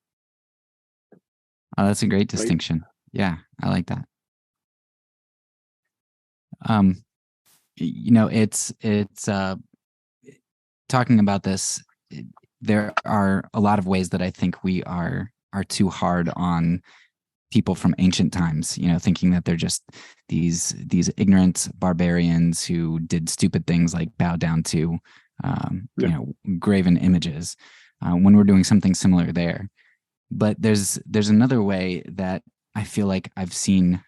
Oh, that's a great distinction. Right? Yeah, I like that. It's talking about this. There are a lot of ways that I think we are too hard on people from ancient times, thinking that they're just these ignorant barbarians who did stupid things like bow down to graven images, when we're doing something similar there. But there's another way that I feel like I've seen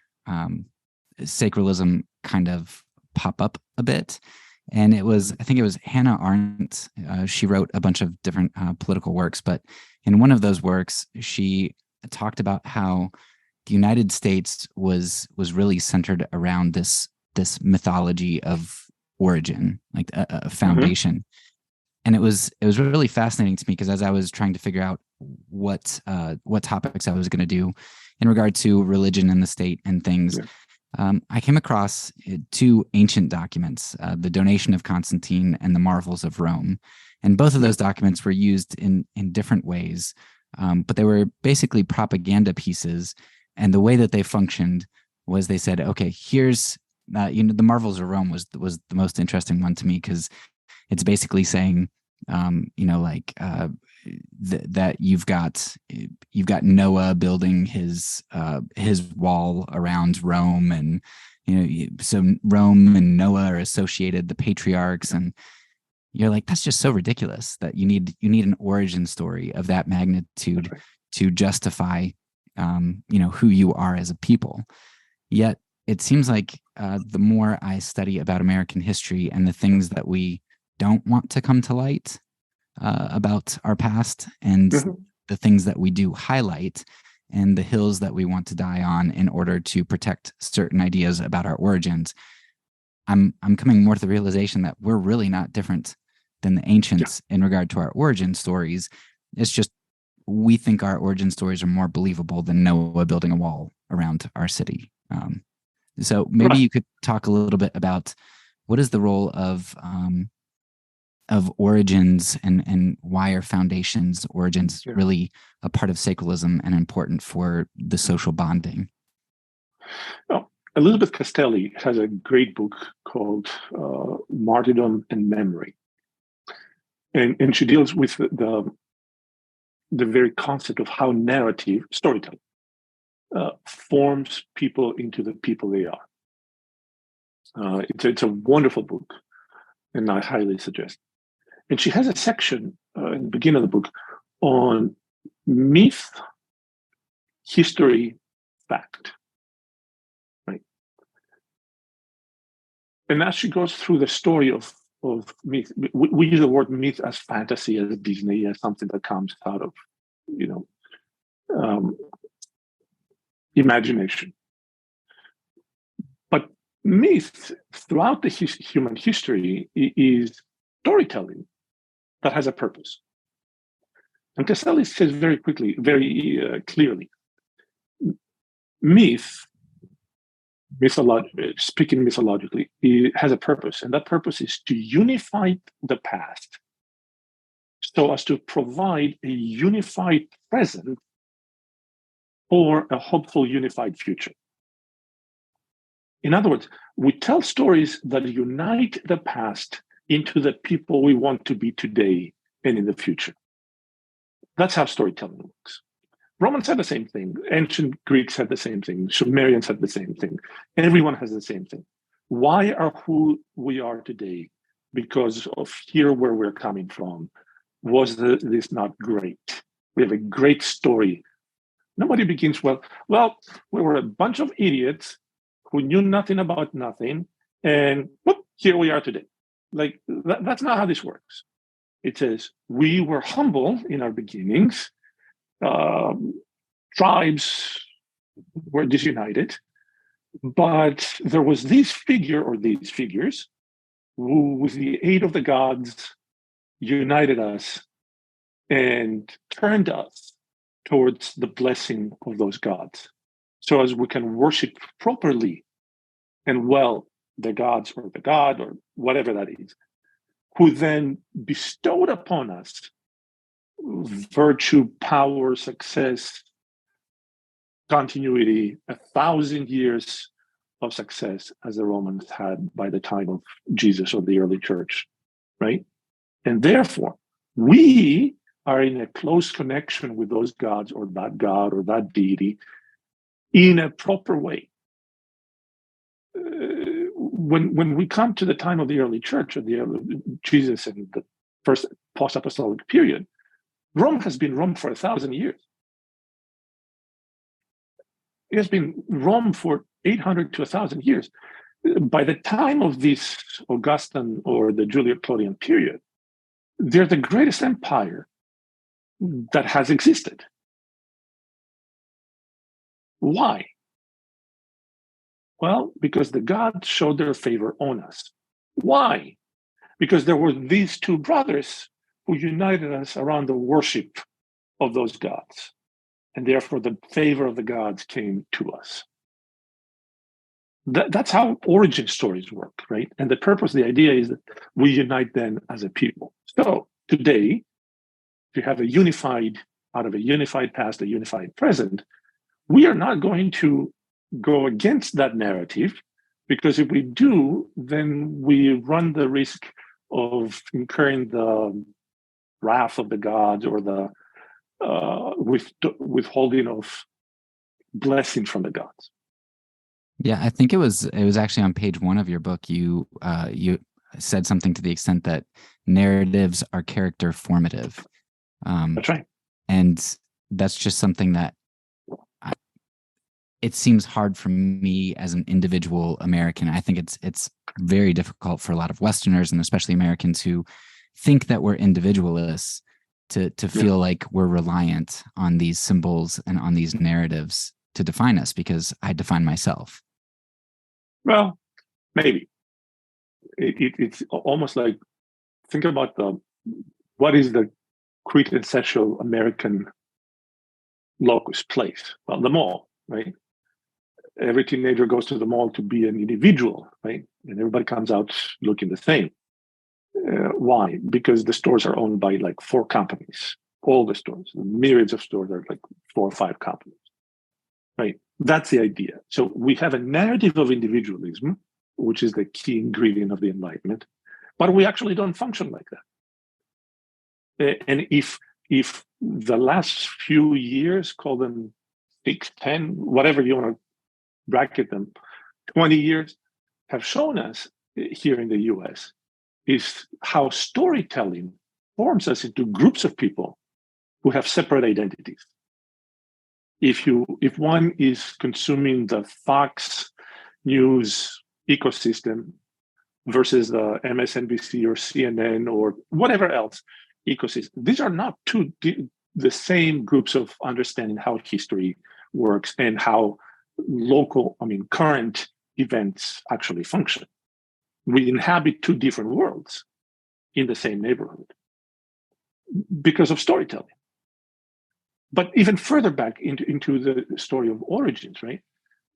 sacralism kind of pop up a bit. And I think it was Hannah Arendt. She wrote a bunch of different political works, but in one of those works, she talked about how the United States was really centered around this mythology of origin, like a foundation. Mm-hmm. And it was really fascinating to me because as I was trying to figure out what topics I was going to do in regard to religion and the state and things, I came across two ancient documents, the Donation of Constantine and the Marvels of Rome. And both of those documents were used in different ways, but they were basically propaganda pieces. And the way that they functioned was they said, okay, here's, the Marvels of Rome was the most interesting one to me because it's basically saying, that you've got Noah building his wall around Rome, and so Rome and Noah are associated, the patriarchs, and you're like, that's just so ridiculous that you need an origin story of that magnitude to justify, who you are as a people. Yet it seems like the more I study about American history and the things that we don't want to come to light about our past, and the things that we do highlight, and the hills that we want to die on in order to protect certain ideas about our origins, I'm coming more to the realization that we're really not different than the ancients in regard to our origin stories. It's just we think our origin stories are more believable than Noah building a wall around our city. So maybe you could talk a little bit about what is the role of origins, and why are origins really a part of sacralism and important for the social bonding? Well, Elizabeth Castelli has a great book called Martyrdom and Memory. And she deals with the very concept of how narrative, storytelling, forms people into the people they are. It's a wonderful book, and I highly suggest. And she has a section in the beginning of the book on myth, history, fact. Right. And as she goes through the story of myth, we use the word myth as fantasy, as Disney, as something that comes out of, imagination. But myth throughout the human history is storytelling that has a purpose. And Castelli says very clearly, speaking mythologically, it has a purpose, and that purpose is to unify the past so as to provide a unified present or a hopeful unified future. In other words, we tell stories that unite the past into the people we want to be today and in the future. That's how storytelling works. Romans had the same thing. Ancient Greeks had the same thing. Sumerians had the same thing. Everyone has the same thing. Why are who we are today? Because of here where we're coming from. Was this not great? We have a great story. Nobody begins, well, we were a bunch of idiots who knew nothing about nothing, and whoop, here we are today. Like, that's not how this works. It says, we were humble in our beginnings. Tribes were disunited, but there was this figure or these figures who, with the aid of the gods, united us and turned us towards the blessing of those gods, so as we can worship properly and well the gods or the god or whatever that is, who then bestowed upon us virtue, power, success, continuity, 1,000 years of success as the Romans had by the time of Jesus or the early church, right? And therefore, we are in a close connection with those gods or that god or that deity in a proper way. When we come to the time of the early church, or the early Jesus and the first post-apostolic period, Rome has been Rome for 1,000 years. It has been Rome for 800 to 1,000 years. By the time of this Augustan or the Julio-Claudian period, they're the greatest empire that has existed. Why? Well, because the gods showed their favor on us. Why? Because there were these two brothers who united us around the worship of those gods. And therefore, the favor of the gods came to us. That's how origin stories work, right? And the purpose, the idea is that we unite them as a people. So today, if you have out of a unified past, a unified present, we are not going to go against that narrative, because if we do, then we run the risk of incurring the wrath of the gods or the withholding of blessing from the gods. Yeah, I think it was actually on page 1 of your book. said something to the extent that narratives are character formative. That's right. And that's just something that it seems hard for me as an individual American. I think it's very difficult for a lot of Westerners and especially Americans who think that we're individualists to feel like we're reliant on these symbols and on these narratives to define us, because I define myself. Well, maybe. It's almost like, think about what is the quintessential American locus place? Well, the mall, right? Every teenager goes to the mall to be an individual, right? And everybody comes out looking the same. Why? Because the stores are owned by like 4 companies. All the stores, the myriads of stores are like 4 or 5 companies, right? That's the idea. So we have a narrative of individualism, which is the key ingredient of the Enlightenment, but we actually don't function like that. And if the last few years, call them 6, 10, whatever you want to bracket them, 20 years, have shown us here in the US is how storytelling forms us into groups of people who have separate identities. If one is consuming the Fox News ecosystem versus the MSNBC or CNN or whatever else ecosystem, these are not the same groups of understanding how history works and how current events actually function. We inhabit 2 different worlds in the same neighborhood because of storytelling. But even further back into the story of origins, right?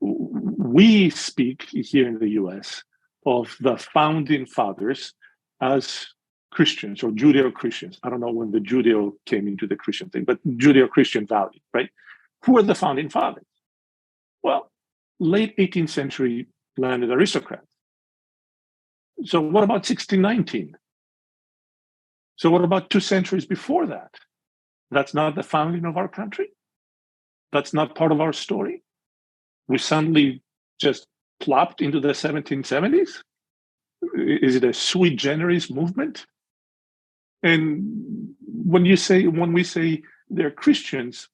We speak here in the US of the founding fathers as Christians or Judeo-Christians. I don't know when the Judeo came into the Christian thing, but Judeo-Christian value, right? Who are the founding fathers? Well, late 18th century landed aristocrats. So what about 1619? So what about 2 centuries before that? That's not the founding of our country? That's not part of our story? We suddenly just plopped into the 1770s? Is it a sui generis movement? And when we say they're Christians,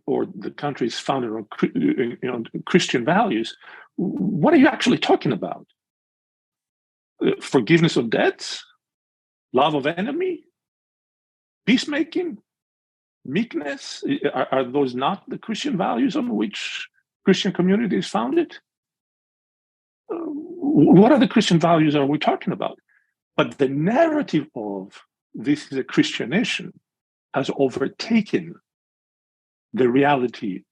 or the country is founded on Christian values, what are you actually talking about? Forgiveness of debts, love of enemy, peacemaking, meekness? Are those not the Christian values on which Christian community is founded? What other Christian values are we talking about? But the narrative of this is a Christian nation has overtaken the reality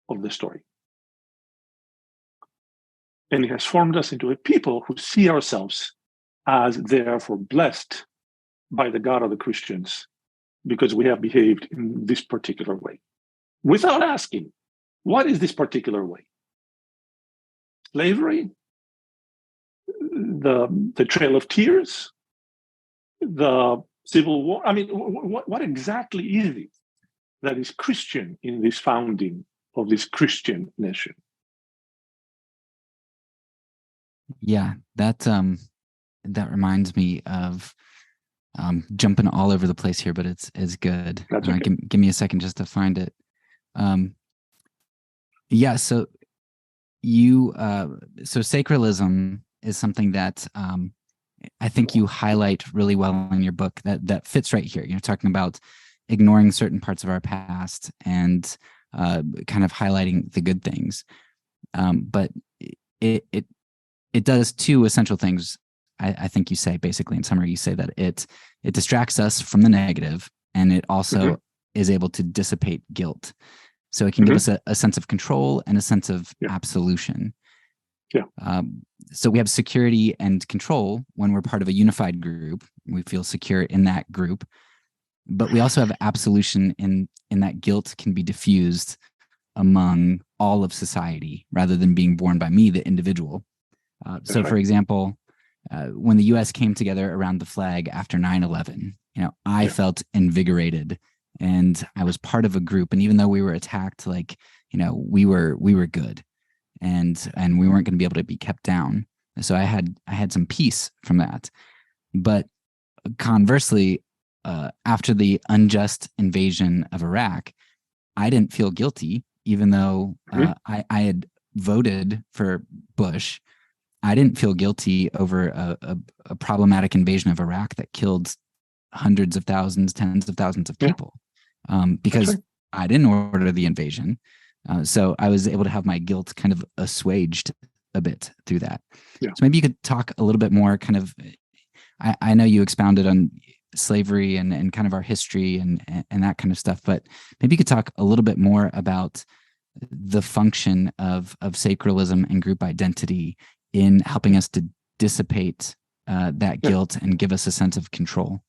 of the story. And it has formed us into a people who see ourselves as therefore blessed by the God of the Christians because we have behaved in this particular way. Without asking, what is this particular way? Slavery? The Trail of Tears? The Civil War? I mean, what exactly is it that is Christian in this founding of this Christian nation? Yeah, that reminds me of jumping all over the place here, but it's good. That's okay. Give me a second just to find it. Yeah, so sacralism is something that I think you highlight really well in your book that fits right here. You're talking about ignoring certain parts of our past and kind of highlighting the good things. But it does 2 essential things. I think you say, basically in summary, you say that it distracts us from the negative, and it also is able to dissipate guilt. So it can give us a sense of control and a sense of absolution. Yeah. So we have security and control when we're part of a unified group. We feel secure in that group. But we also have absolution in that guilt can be diffused among all of society rather than being borne by me, the individual. So, for example, when the U.S. came together around the flag after 9/11, I felt invigorated, and I was part of a group. And even though we were attacked, we were good, and we weren't going to be able to be kept down. So I had some peace from that. But conversely, after the unjust invasion of Iraq, I didn't feel guilty, even though I had voted for Bush. I didn't feel guilty over a problematic invasion of Iraq that killed hundreds of thousands, tens of thousands of people, because I didn't order the invasion. So I was able to have my guilt kind of assuaged a bit through that. Yeah. So maybe you could talk a little bit more kind of, I know you expounded on slavery and kind of our history and that kind of stuff, but maybe you could talk a little bit more about the function of sacralism and group identity in helping us to dissipate that guilt and give us a sense of control.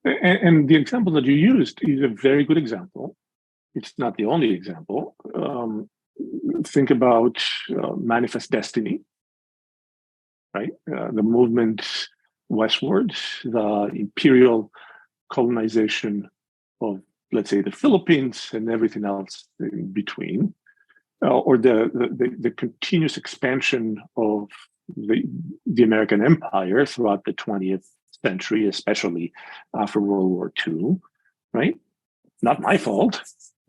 And the example that you used is a very good example. It's not the only example. Think about Manifest Destiny, right? The movement westward, the imperial colonization of, let's say, the Philippines and everything else in between, or the continuous expansion of the American empire throughout the 20th century, especially after World War II, right? Not my fault.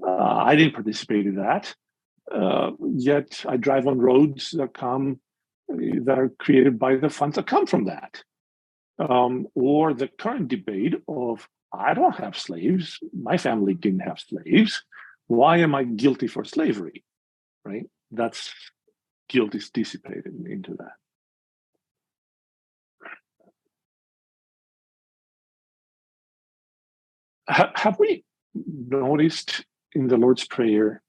I didn't participate in that. Yet I drive on roads that are created by the funds that come from that. Or the current debate of, I don't have slaves. My family didn't have slaves. Why am I guilty for slavery? Right? That's guilt is dissipated into that. Have we noticed in the Lord's Prayer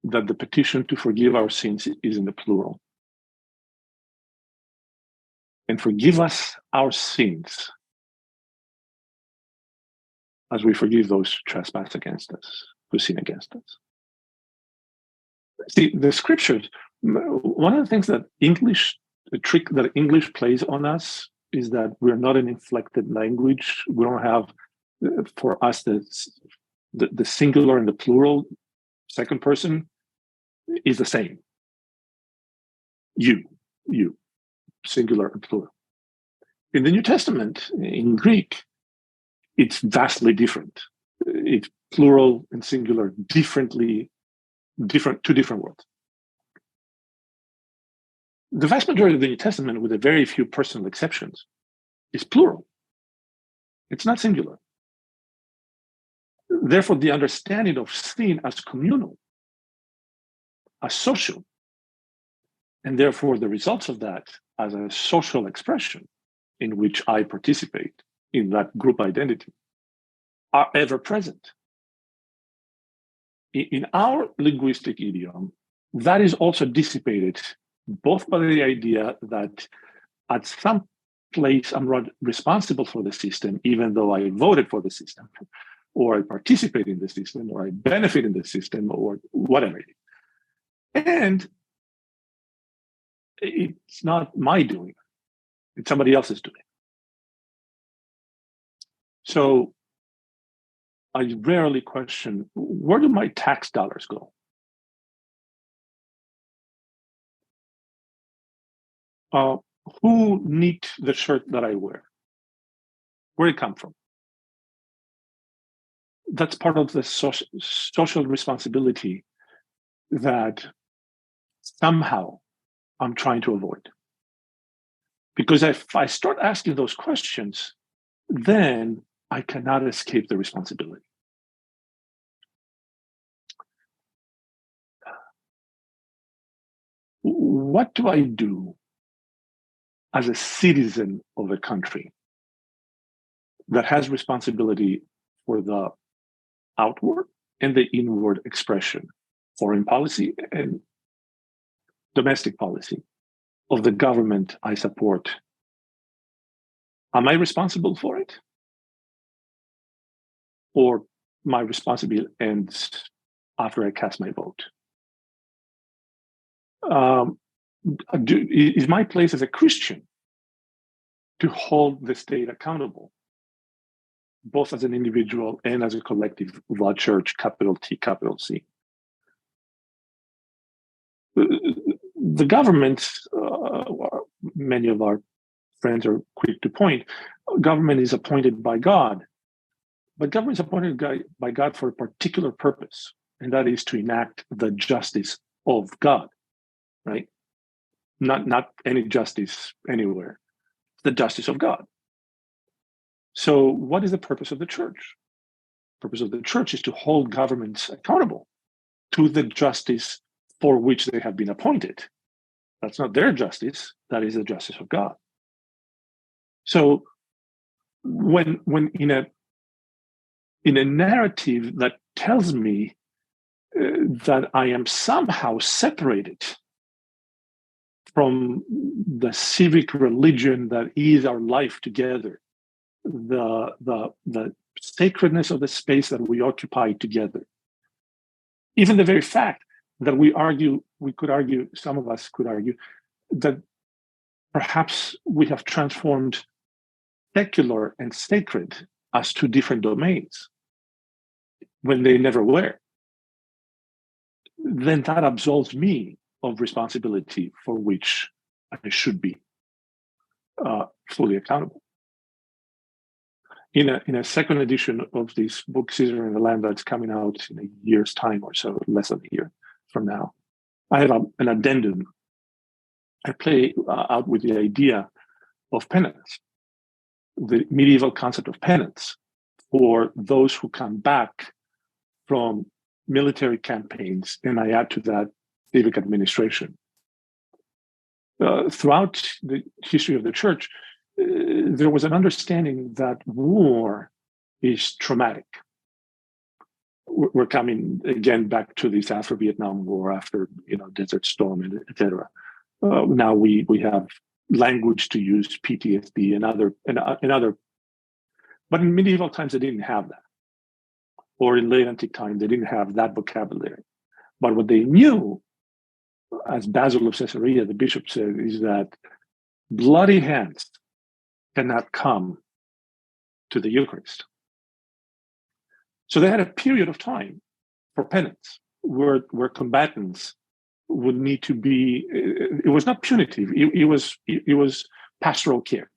that the petition to forgive our sins is in the plural? And forgive us our sins as we forgive those who trespass against us, who sin against us. See, the scriptures, one of the things that the trick that English plays on us is that we're not an inflected language. We don't have, for us, the singular and the plural, second person is the same. You, singular and plural. In the New Testament, in Greek, it's vastly different. It's plural and singular, two different words. The vast majority of the New Testament, with a very few personal exceptions, is plural. It's not singular. Therefore, the understanding of sin as communal, as social, and therefore the results of that as a social expression in which I participate in that group identity are ever present. In our linguistic idiom, that is also dissipated both by the idea that at some place I'm not responsible for the system, even though I voted for the system, or I participate in the system, or I benefit in the system, or whatever it is. And it's not my doing, it's somebody else's doing. So I rarely question, where do my tax dollars go? Who knit the shirt that I wear? Where did it come from? That's part of the social responsibility that somehow I'm trying to avoid. Because if I start asking those questions, then I cannot escape the responsibility. What do I do as a citizen of a country that has responsibility for the outward and the inward expression, foreign policy and domestic policy of the government I support? Am I responsible for it? Or my responsibility ends after I cast my vote? Is my place as a Christian to hold the state accountable, both as an individual and as a collective, the church, capital T, capital C? The government, many of our friends are quick to point, government is appointed by God, but government is appointed by God for a particular purpose, and that is to enact the justice of God, right? Not any justice anywhere, the justice of God. So what is the purpose of the church? The purpose of the church is to hold governments accountable to the justice for which they have been appointed. That's not their justice, that is the justice of God. So when in a narrative that tells me that I am somehow separated from the civic religion that is our life together, the sacredness of the space that we occupy together, even the very fact that some of us could argue that perhaps we have transformed secular and sacred as two different domains when they never were, then that absolves me of responsibility for which I should be fully accountable. In a second edition of this book, Caesar and the Lamb, that's coming out in a year's time or so, less than a year from now, I have an addendum. I play out with the idea of penance, the medieval concept of penance for those who come back from military campaigns, and I add to that civic administration. Throughout the history of the church, there was an understanding that war is traumatic. We're coming again back to this after Vietnam War, after Desert Storm, etc. Now we have language to use, PTSD and other. But in medieval times, they didn't have that, or in late antique times, they didn't have that vocabulary. But what they knew, as Basil of Caesarea, the bishop said, is that bloody hands cannot come to the Eucharist. So they had a period of time for penance where combatants would need to be, it was not punitive, it was pastoral care.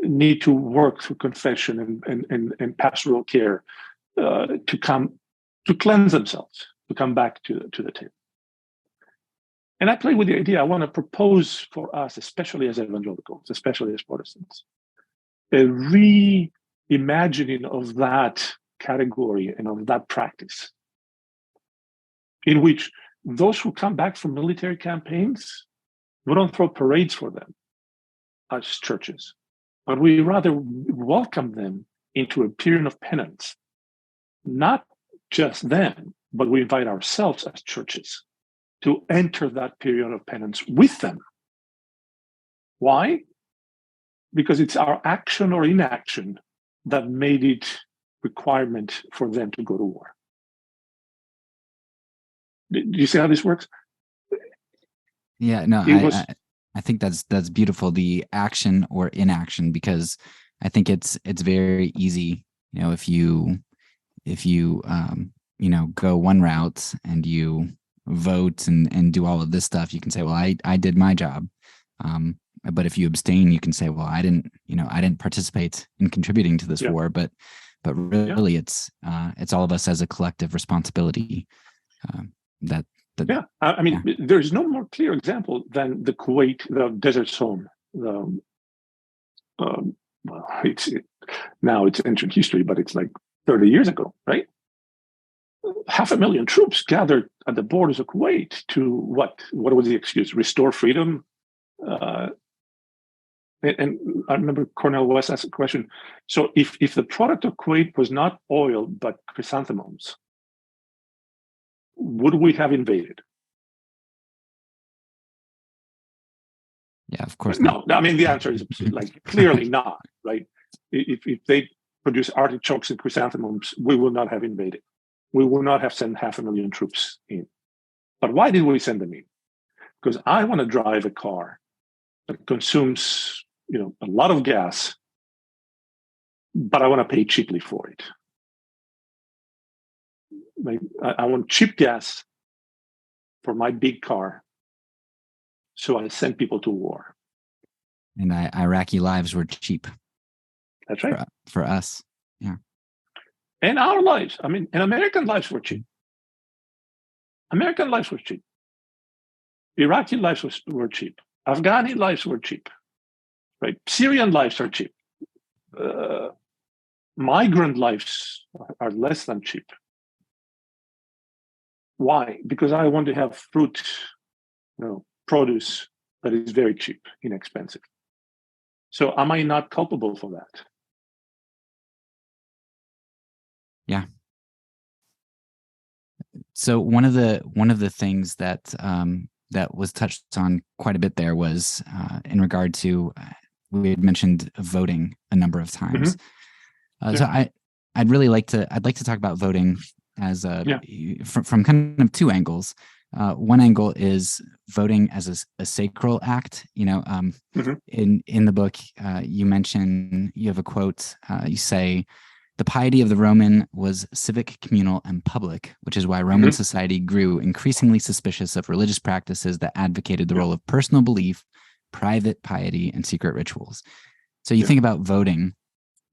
Need to work through confession and pastoral care to cleanse themselves, to come back to the table. And I play with the idea, I want to propose for us, especially as evangelicals, especially as Protestants, a reimagining of that category and of that practice, in which those who come back from military campaigns, we don't throw parades for them as churches, but we rather welcome them into a period of penance. Not just them, but we invite ourselves as churches to enter that period of penance with them. Why? Because it's our action or inaction that made it requirement for them to go to war. Do you see how this works? Yeah, no, I think that's beautiful, the action or inaction, because I think it's very easy, if you go one route and you vote and do all of this stuff, you can say, well, I did my job. But if you abstain, you can say, well, I didn't participate in contributing to this war, but really it's all of us as a collective responsibility. There's no more clear example than the Kuwait, the Desert Storm. Now it's ancient history, but it's like 30 years ago, right? 500,000 troops gathered at the borders of Kuwait to what was the excuse? Restore freedom. And I remember Cornel West asked a question. So if the product of Kuwait was not oil, but chrysanthemums, would we have invaded? Yeah, of course not. No, I mean, the answer is clearly not, right? If they produce artichokes and chrysanthemums, we will not have invaded. We will not have sent 500,000 troops in. But why did we send them in? Because I want to drive a car that consumes, a lot of gas, but I want to pay cheaply for it. I want cheap gas for my big car, So I sent people to war. And Iraqi lives were cheap. That's right. For us. Yeah. And our lives. I mean, and American lives were cheap. American lives were cheap. Iraqi lives were cheap. Afghani lives were cheap. Right? Syrian lives are cheap. Migrant lives are less than cheap. Why? Because I want to have fruit, produce that is very cheap, inexpensive. So am I not culpable for that? Yeah. So one of the things that that was touched on quite a bit there was in regard to we had mentioned voting a number of times. So I'd like to talk about voting as from kind of two angles. One angle is voting as a sacral act. In the book, you mention, you have a quote. You say, "The piety of the Roman was civic, communal, and public, which is why Roman society grew increasingly suspicious of religious practices that advocated the role of personal belief, private piety, and secret rituals." So you think about voting.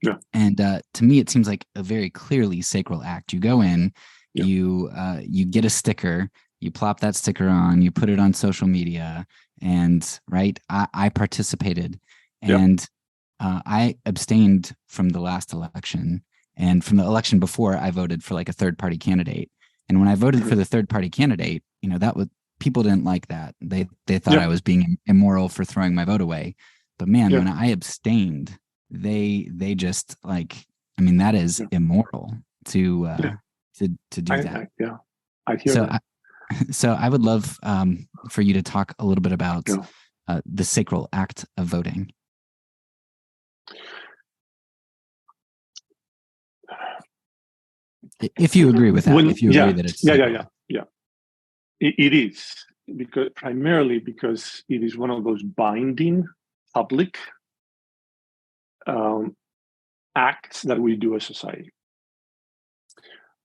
Yeah. And to me, it seems like a very clearly sacral act. You go in, you get a sticker, you plop that sticker on, you put it on social media, and I participated, and I abstained from the last election, and from the election before, I voted for like a third-party candidate. And when I voted for the third-party candidate, that was, people didn't like that. They thought I was being immoral for throwing my vote away. But man, when I abstained, they just that is immoral to do that. I hear that. So I would love for you to talk a little bit about the sacral act of voting. If you agree with that, if you agree that it's sacral. It is primarily because it is one of those binding public acts that we do as society.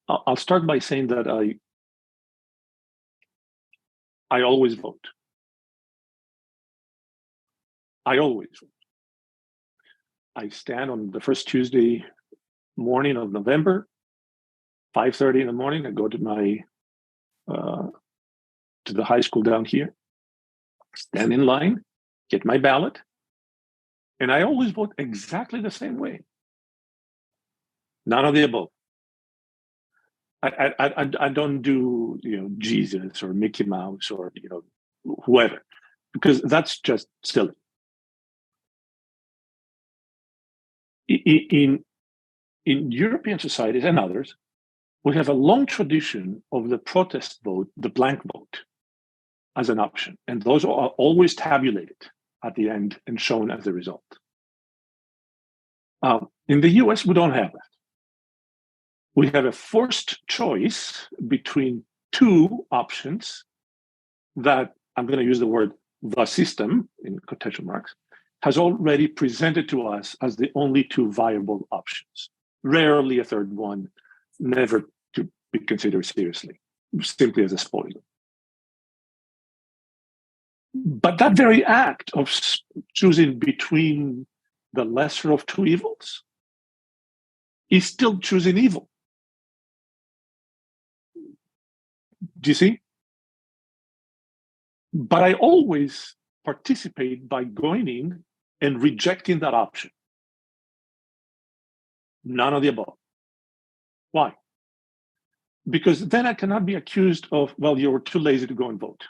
I'll start by saying that I always vote. I always vote. I stand on the first Tuesday morning of November, 5:30 in the morning. I go to my to the high school down here, stand in line, get my ballot, and I always vote exactly the same way. None of the above. I don't do Jesus or Mickey Mouse or whoever, because that's just silly. In European societies and others, we have a long tradition of the protest vote, the blank vote, as an option, and those are always tabulated at the end and shown as a result. In the US, we don't have that. We have a forced choice between two options that, I'm going to use the word the system in quotation marks, has already presented to us as the only two viable options. Rarely a third one, never to be considered seriously, simply as a spoiler. But that very act of choosing between the lesser of two evils is still choosing evil. Do you see? But I always participate by going in and rejecting that option. None of the above. Why? Because then I cannot be accused of, well, you were too lazy to go and vote,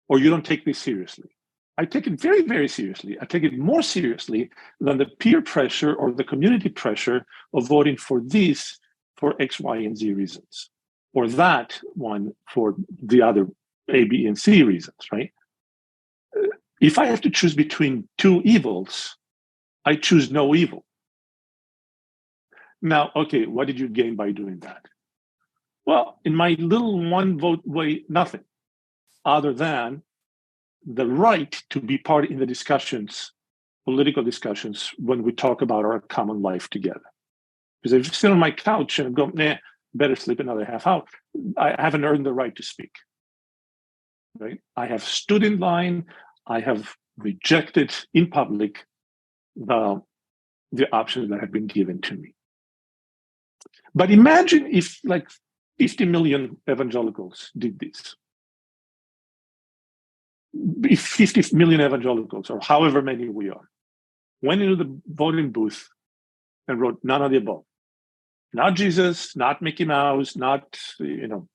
or you don't take this seriously. I take it very, very seriously. I take it more seriously than the peer pressure or the community pressure of voting for this for X, Y, and Z reasons, or that one for the other A, B, and C reasons, right? If I have to choose between two evils, I choose no evil. Now, okay, what did you gain by doing that? Well, in my little one vote way, nothing other than the right to be part in the discussions, political discussions, when we talk about our common life together. Because if you sit on my couch and go, better sleep another half hour, I haven't earned the right to speak. right? I have stood in line. I have rejected in public the options that have been given to me. But imagine if like 50 million evangelicals did this. If 50 million evangelicals, or however many we are, went into the voting booth and wrote none of the above. Not Jesus, not Mickey Mouse, not, none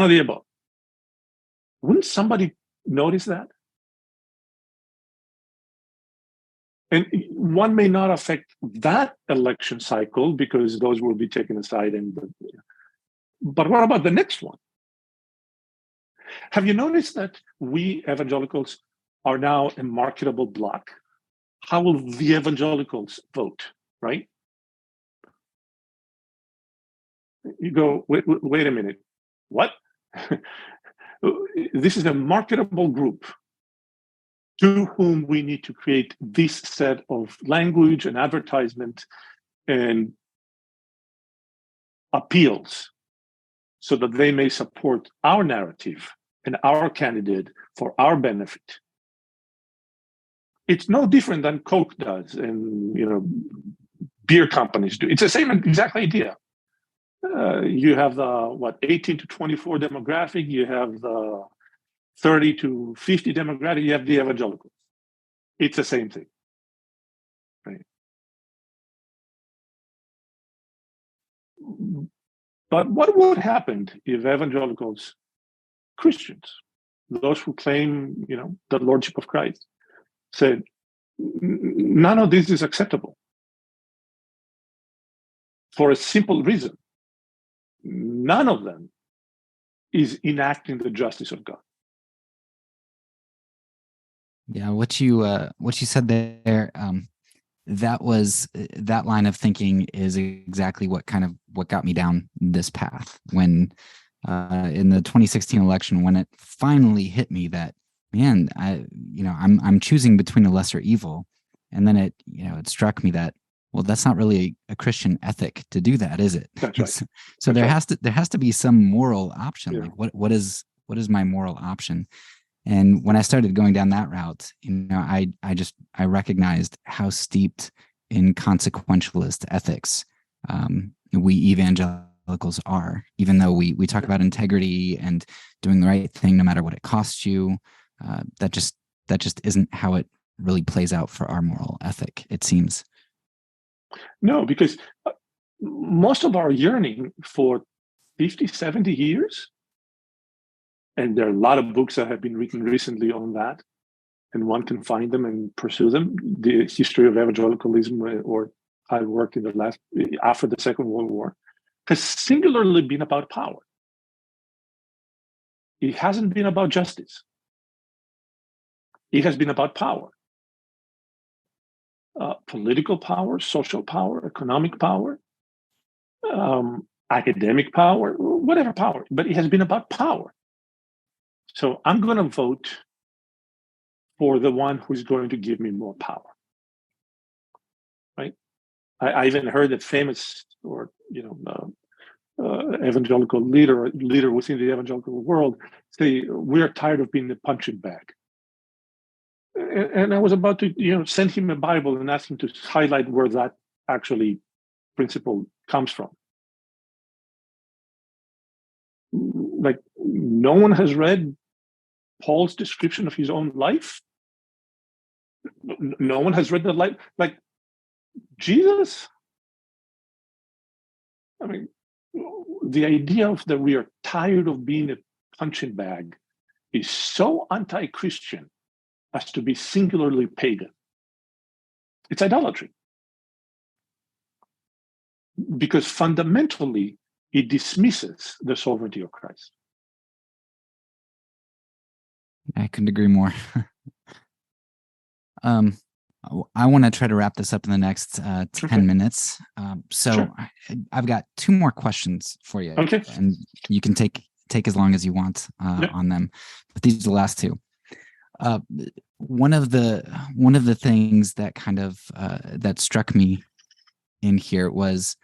of the above. Wouldn't somebody notice that? And one may not affect that election cycle because those will be taken aside. But what about the next one? Have you noticed that we evangelicals are now a marketable bloc? How will the evangelicals vote, right? You go, wait a minute, what? This is a marketable group to whom we need to create this set of language and advertisement and appeals so that they may support our narrative and our candidate for our benefit. It's no different than Coke does and beer companies do. It's the same exact idea. You have the 18 to 24 demographic, you have the 30 to 50 demographic, you have the evangelicals. It's the same thing, right? But what would happen if evangelicals, Christians, those who claim, the Lordship of Christ, said, none of this is acceptable for a simple reason. None of them is enacting the justice of God. Yeah, what you said there, that line of thinking is exactly what got me down this path when in the 2016 election, when it finally hit me that, man, I'm choosing between a lesser evil, and then it struck me that, well, that's not really a Christian ethic to do that, is it? That's right. So That's there has to be some moral option. Yeah. Like what is my moral option? And when I started going down that route, I recognized how steeped in consequentialist ethics we evangelicals are. Even though we talk about integrity and doing the right thing no matter what it costs you, that just isn't how it really plays out for our moral ethic, it seems. No, because most of our yearning for 50, 70 years, and there are a lot of books that have been written recently on that, and one can find them and pursue them. The history of evangelicalism, or I worked after the Second World War, has singularly been about power. It hasn't been about justice. It has been about power. Political power, social power, economic power, academic power, whatever power, but it has been about power. So I'm going to vote for the one who's going to give me more power, right? I even heard that famous evangelical leader within the evangelical world say, we're tired of being the punching bag. And I was about to send him a Bible and ask him to highlight where that actually principle comes from. Like, no one has read Paul's description of his own life. No one has read the life. Like Jesus. I mean, the idea of that we are tired of being a punching bag is so anti-Christian as to be singularly pagan. It's idolatry. Because fundamentally, it dismisses the sovereignty of Christ. I couldn't agree more. I want to try to wrap this up in the next 10 minutes. So I've got two more questions for you. Okay. And you can take as long as you want on them. But these are the last two. One of the things that kind of that struck me in here was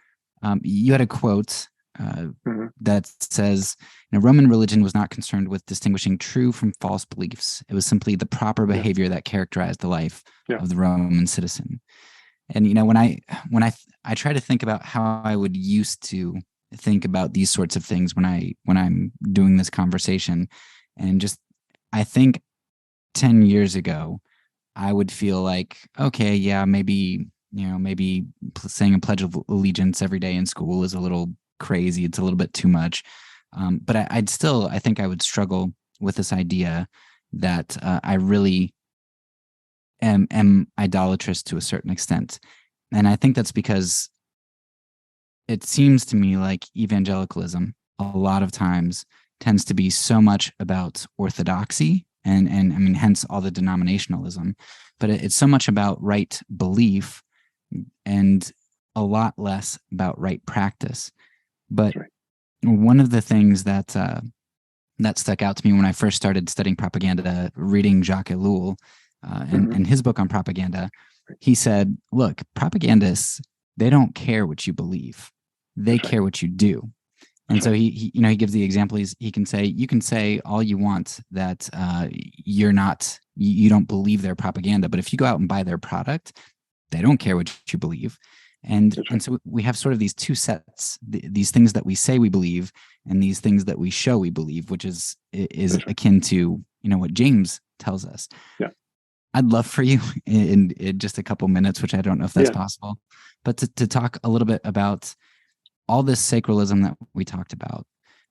you had a quote that says, Roman religion was not concerned with distinguishing true from false beliefs. It was simply the proper behavior that characterized the life of the Roman citizen. And when I try to think about how I would used to think about these sorts of things when I'm doing this conversation, and just I think 10 years ago, I would feel like, okay, yeah, maybe saying a Pledge of Allegiance every day in school is a little crazy. It's a little bit too much. But I think I would struggle with this idea that I really am idolatrous to a certain extent. And I think that's because it seems to me like evangelicalism a lot of times tends to be so much about orthodoxy and I mean, hence all the denominationalism, but it's so much about right belief and a lot less about right practice. But one of the things that stuck out to me when I first started studying propaganda, reading Jacques Ellul and his book on propaganda, he said, look, propagandists, they don't care what you believe. They care what you do. And so he gives the example. You can say all you want that you don't believe their propaganda, but if you go out and buy their product, they don't care what you believe. And so we have sort of these two sets, these things that we say we believe and these things that we show we believe, which is akin to, what James tells us. Yeah. I'd love for you in just a couple minutes, which I don't know if that's possible, but to talk a little bit about all this sacralism that we talked about.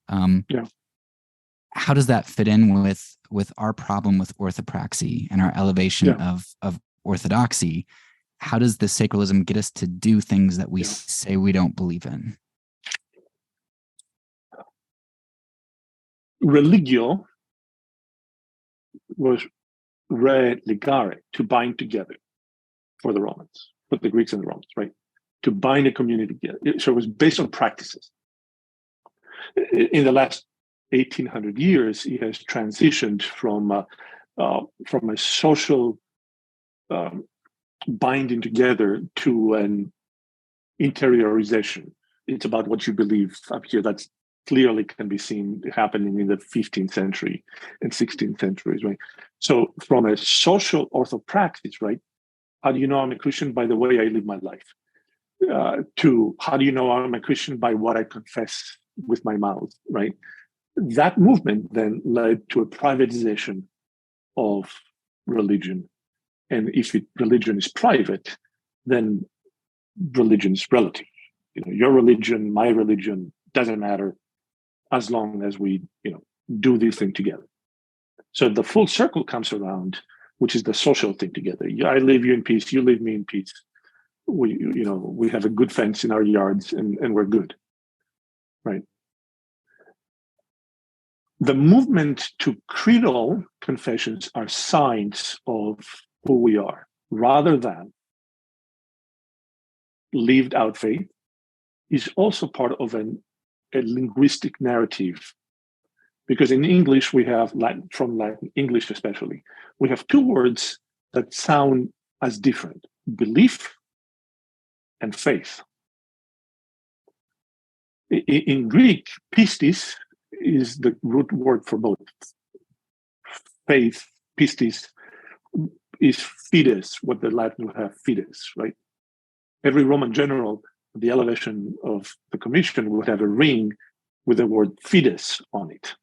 How does that fit in with our problem with orthopraxy and our elevation of orthodoxy? How does the sacralism get us to do things that we say we don't believe in? Religio was religare, to bind together, for the Romans, for the Greeks and the Romans, right? To bind a community together. So it was based on practices. In the last 1800 years, it has transitioned from a social binding together to an interiorization. It's about what you believe up here. That's clearly can be seen happening in the 15th century and 16th centuries, right? So from a social orthopraxis, right? How do you know I'm a Christian? By the way I live my life. To how do you know I'm a Christian? By what I confess with my mouth, right? That movement then led to a privatization of religion. And if religion is private, then religion is relative. Your religion, my religion, doesn't matter as long as we, do this thing together. So the full circle comes around, which is the social thing together. I leave you in peace, you leave me in peace. We have a good fence in our yards and we're good, right? The movement to creedal confessions are signs of who we are, rather than lived out faith, is also part of a linguistic narrative. Because in English, we have from Latin, English especially, we have two words that sound as different: belief and faith. In Greek, pistis is the root word for both. Faith, pistis, is fides, what the Latin would have fides, right? Every Roman general, the elevation of the commission, would have a ring with the word fides on it.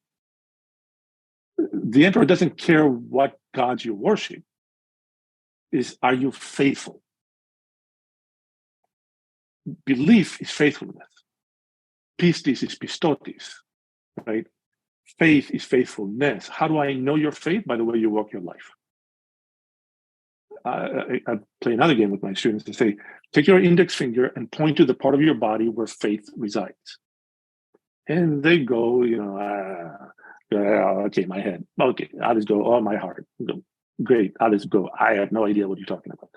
The emperor doesn't care what gods you worship. Are you faithful? Belief is faithfulness. Pistis is pistotis, right? Faith is faithfulness. How do I know your faith? By the way you walk your life. I play another game with my students to say, take your index finger and point to the part of your body where faith resides. And they go, okay, my head. Okay, others go, oh, my heart. Great, others go, I have no idea what you're talking about.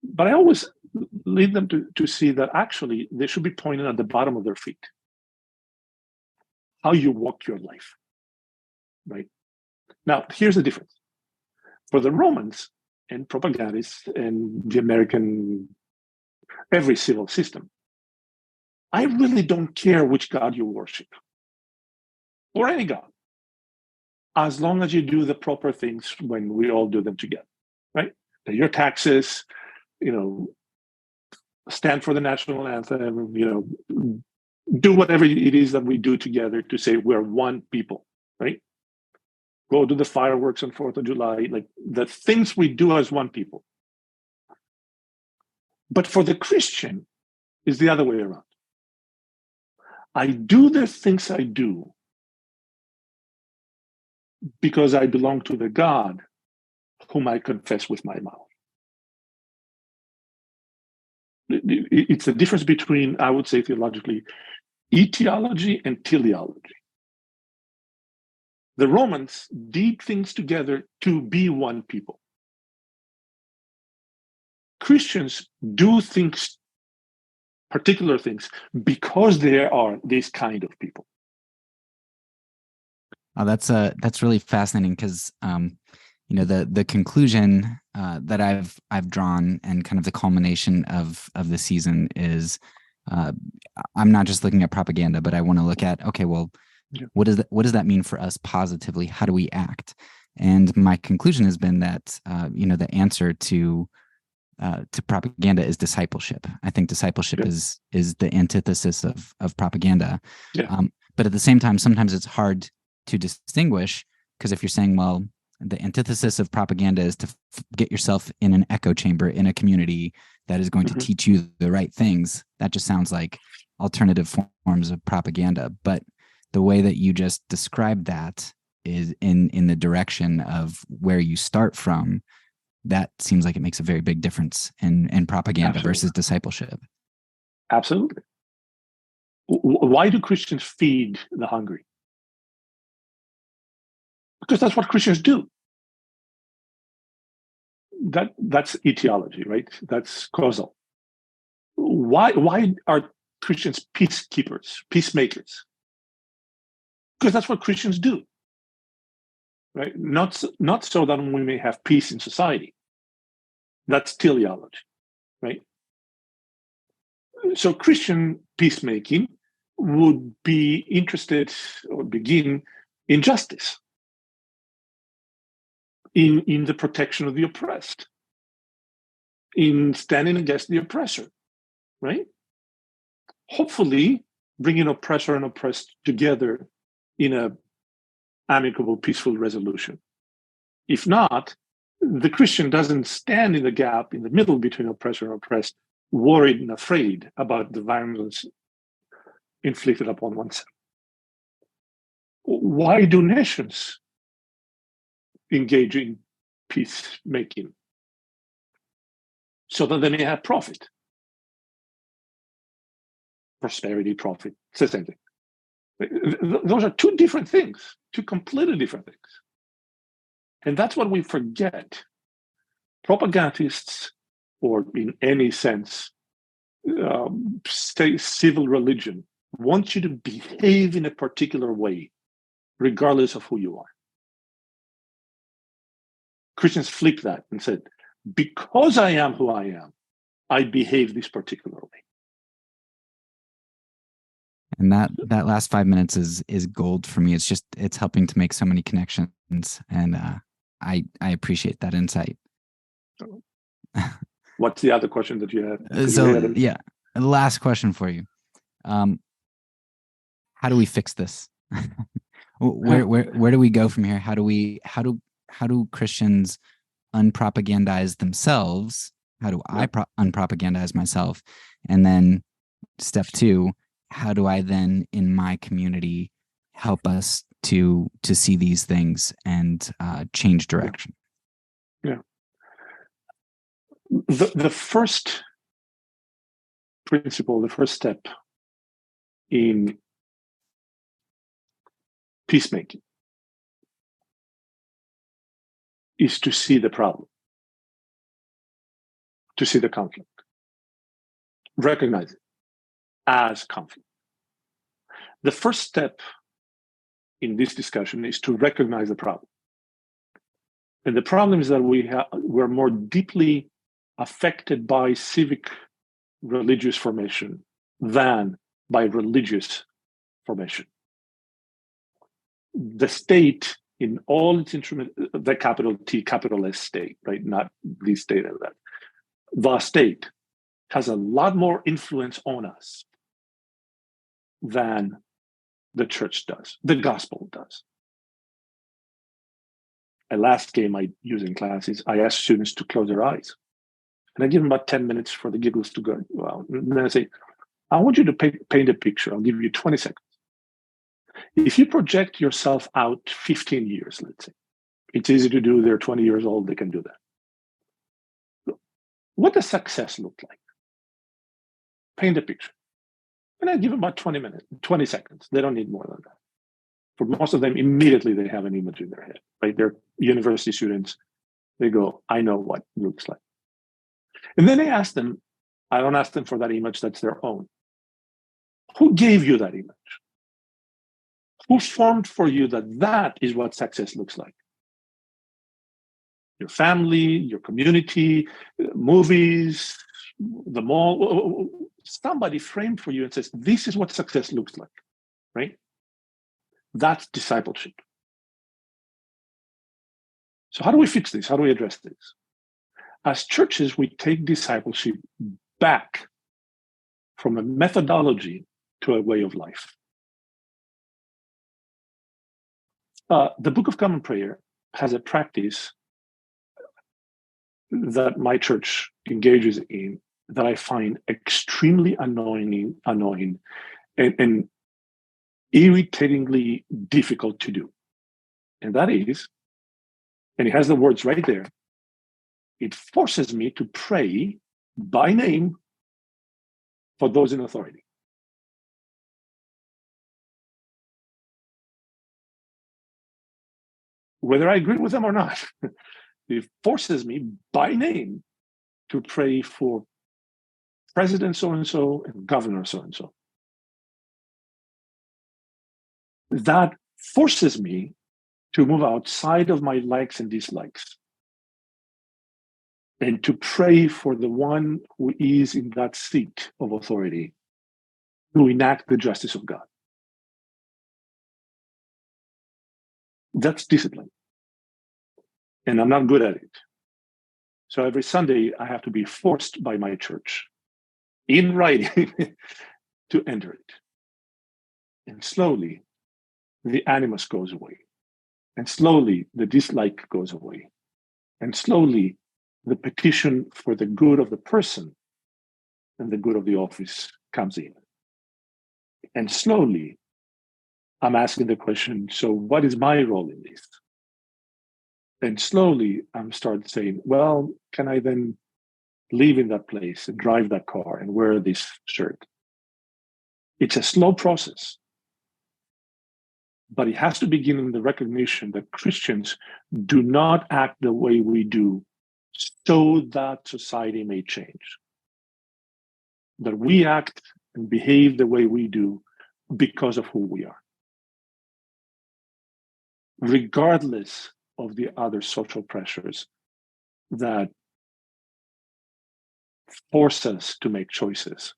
But I always lead them to see that actually they should be pointing at the bottom of their feet. How you walk your life, right? Now, here's the difference. For the Romans and propagandists and the American, every civil system, I really don't care which God you worship, or any God, as long as you do the proper things when we all do them together, right? Pay your taxes, stand for the national anthem, do whatever it is that we do together to say we're one people, right? Go to the fireworks on 4th of July, like the things we do as one people. But for the Christian, it's the other way around. I do the things I do because I belong to the God whom I confess with my mouth. It's the difference between, I would say theologically, etiology and teleology. The Romans did things together to be one people. Christians do things, particular things, because they are this kind of people. Oh, that's really fascinating because the conclusion that I've drawn and kind of the culmination of the season is I'm not just looking at propaganda, but I want to look at, okay, well, what does that mean for us positively? How do we act? And my conclusion has been that the answer to propaganda is discipleship. I think discipleship is the antithesis of propaganda. Yeah. But at the same time, sometimes it's hard to distinguish, because if you're saying, well, the antithesis of propaganda is to get yourself in an echo chamber in a community that is going to teach you the right things, that just sounds like alternative forms of propaganda. But the way that you just described that is in the direction of where you start from. That seems like it makes a very big difference in propaganda versus discipleship. Absolutely. Why do Christians feed the hungry? Because that's what Christians do. That's etiology, right? That's causal. Why are Christians peacekeepers, peacemakers? Because that's what Christians do, right? Not so that we may have peace in society. That's teleology, right? So Christian peacemaking would be interested or begin in justice, in the protection of the oppressed, in standing against the oppressor, right? Hopefully bringing oppressor and oppressed together in a amicable, peaceful resolution. If not, the Christian doesn't stand in the gap in the middle between oppressor and oppressed, worried and afraid about the violence inflicted upon oneself. Why do nations engage in peacemaking? So that they may have profit. Prosperity, profit, it's the same thing. Those are two different things, two completely different things. And that's what we forget. Propagandists, or in any sense, say civil religion, want you to behave in a particular way, regardless of who you are. Christians flipped that and said, because I am who I am, I behave this particular way. And that last 5 minutes is gold for me. It's helping to make so many connections, and I appreciate that insight. What's the other question that you had? So yeah, last question for you. How do we fix this? where do we go from here? How do Christians unpropagandize themselves? How do I unpropagandize myself? And then step 2, how do I then in my community help us to see these things and change direction? Yeah. The first principle, the first step in peacemaking is to see the problem, to see the conflict, recognize it as conflict. The first step in this discussion is to recognize the problem. And the problem is that we're more deeply affected by civic religious formation than by religious formation. The state, in all its instrument, the capital T, capital S state, right? Not the state of that. The state has a lot more influence on us than the church does, the gospel does. A last game I use in class is I ask students to close their eyes. And I give them about 10 minutes for the giggles to go. Well, and then I say, I want you to paint a picture. I'll give you 20 seconds. If you project yourself out 15 years, let's say, it's easy to do. They're 20 years old. They can do that. What does success look like? Paint a picture. And I give them about 20 seconds. They don't need more than that. For most of them, immediately they have an image in their head, right? They're university students. They go, I know what it looks like. And then I ask them, I don't ask them for that image that's their own. Who gave you that image? Who formed for you that is what success looks like? Your family, your community, movies, the mall. Somebody framed for you and says, this is what success looks like, right? That's discipleship. So how do we fix this? How do we address this? As churches, we take discipleship back from a methodology to a way of life. The Book of Common Prayer has a practice that my church engages in that I find extremely annoying and irritatingly difficult to do. And that is, and it has the words right there, it forces me to pray by name for those in authority. Whether I agree with them or not, it forces me by name to pray for President so-and-so and Governor so-and-so. That forces me to move outside of my likes and dislikes and to pray for the one who is in that seat of authority to enact the justice of God. That's discipline. And I'm not good at it. So every Sunday, I have to be forced by my church in writing to enter it. And slowly, the animus goes away. And slowly, the dislike goes away. And slowly, the petition for the good of the person and the good of the office comes in. And slowly, I'm asking the question, so what is my role in this? And slowly, I'm starting saying, well, can I then live in that place and drive that car and wear this shirt? It's a slow process, but it has to begin in the recognition that Christians do not act the way we do so that society may change. That we act and behave the way we do because of who we are, regardless of the other social pressures that force us to make choices.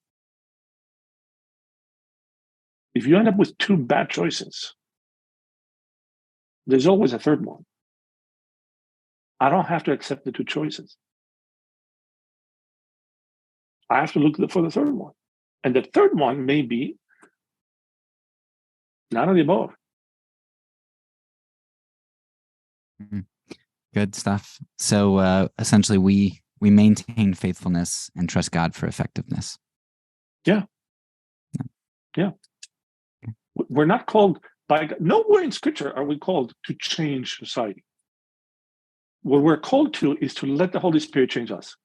If you end up with two bad choices, there's always a third one. I don't have to accept the two choices. I have to look for the third one. And the third one may be none of the above. Good stuff. So essentially, we maintain faithfulness and trust God for effectiveness. Yeah. We're not called by God. Nowhere in Scripture are we called to change society. What we're called to is to let the Holy Spirit change us.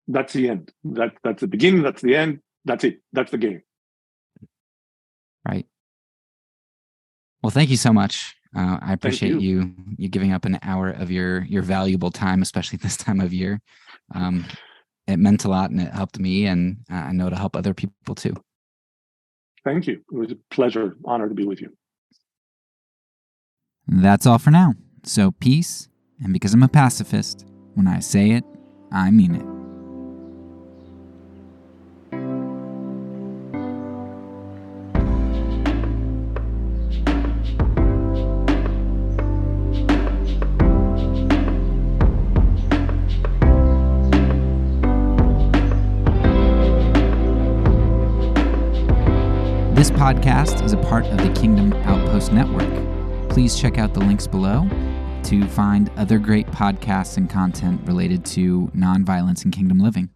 That's the end. That's the beginning. That's the end. That's it. That's the game. Right. Well, thank you so much. I appreciate you giving up an hour of your valuable time, especially this time of year. It meant a lot and it helped me, and I know it'll help other people too. Thank you. It was a pleasure, honor to be with you. That's all for now. So peace, and because I'm a pacifist, when I say it, I mean it. This podcast is a part of the Kingdom Outpost Network. Please check out the links below to find other great podcasts and content related to nonviolence and kingdom living.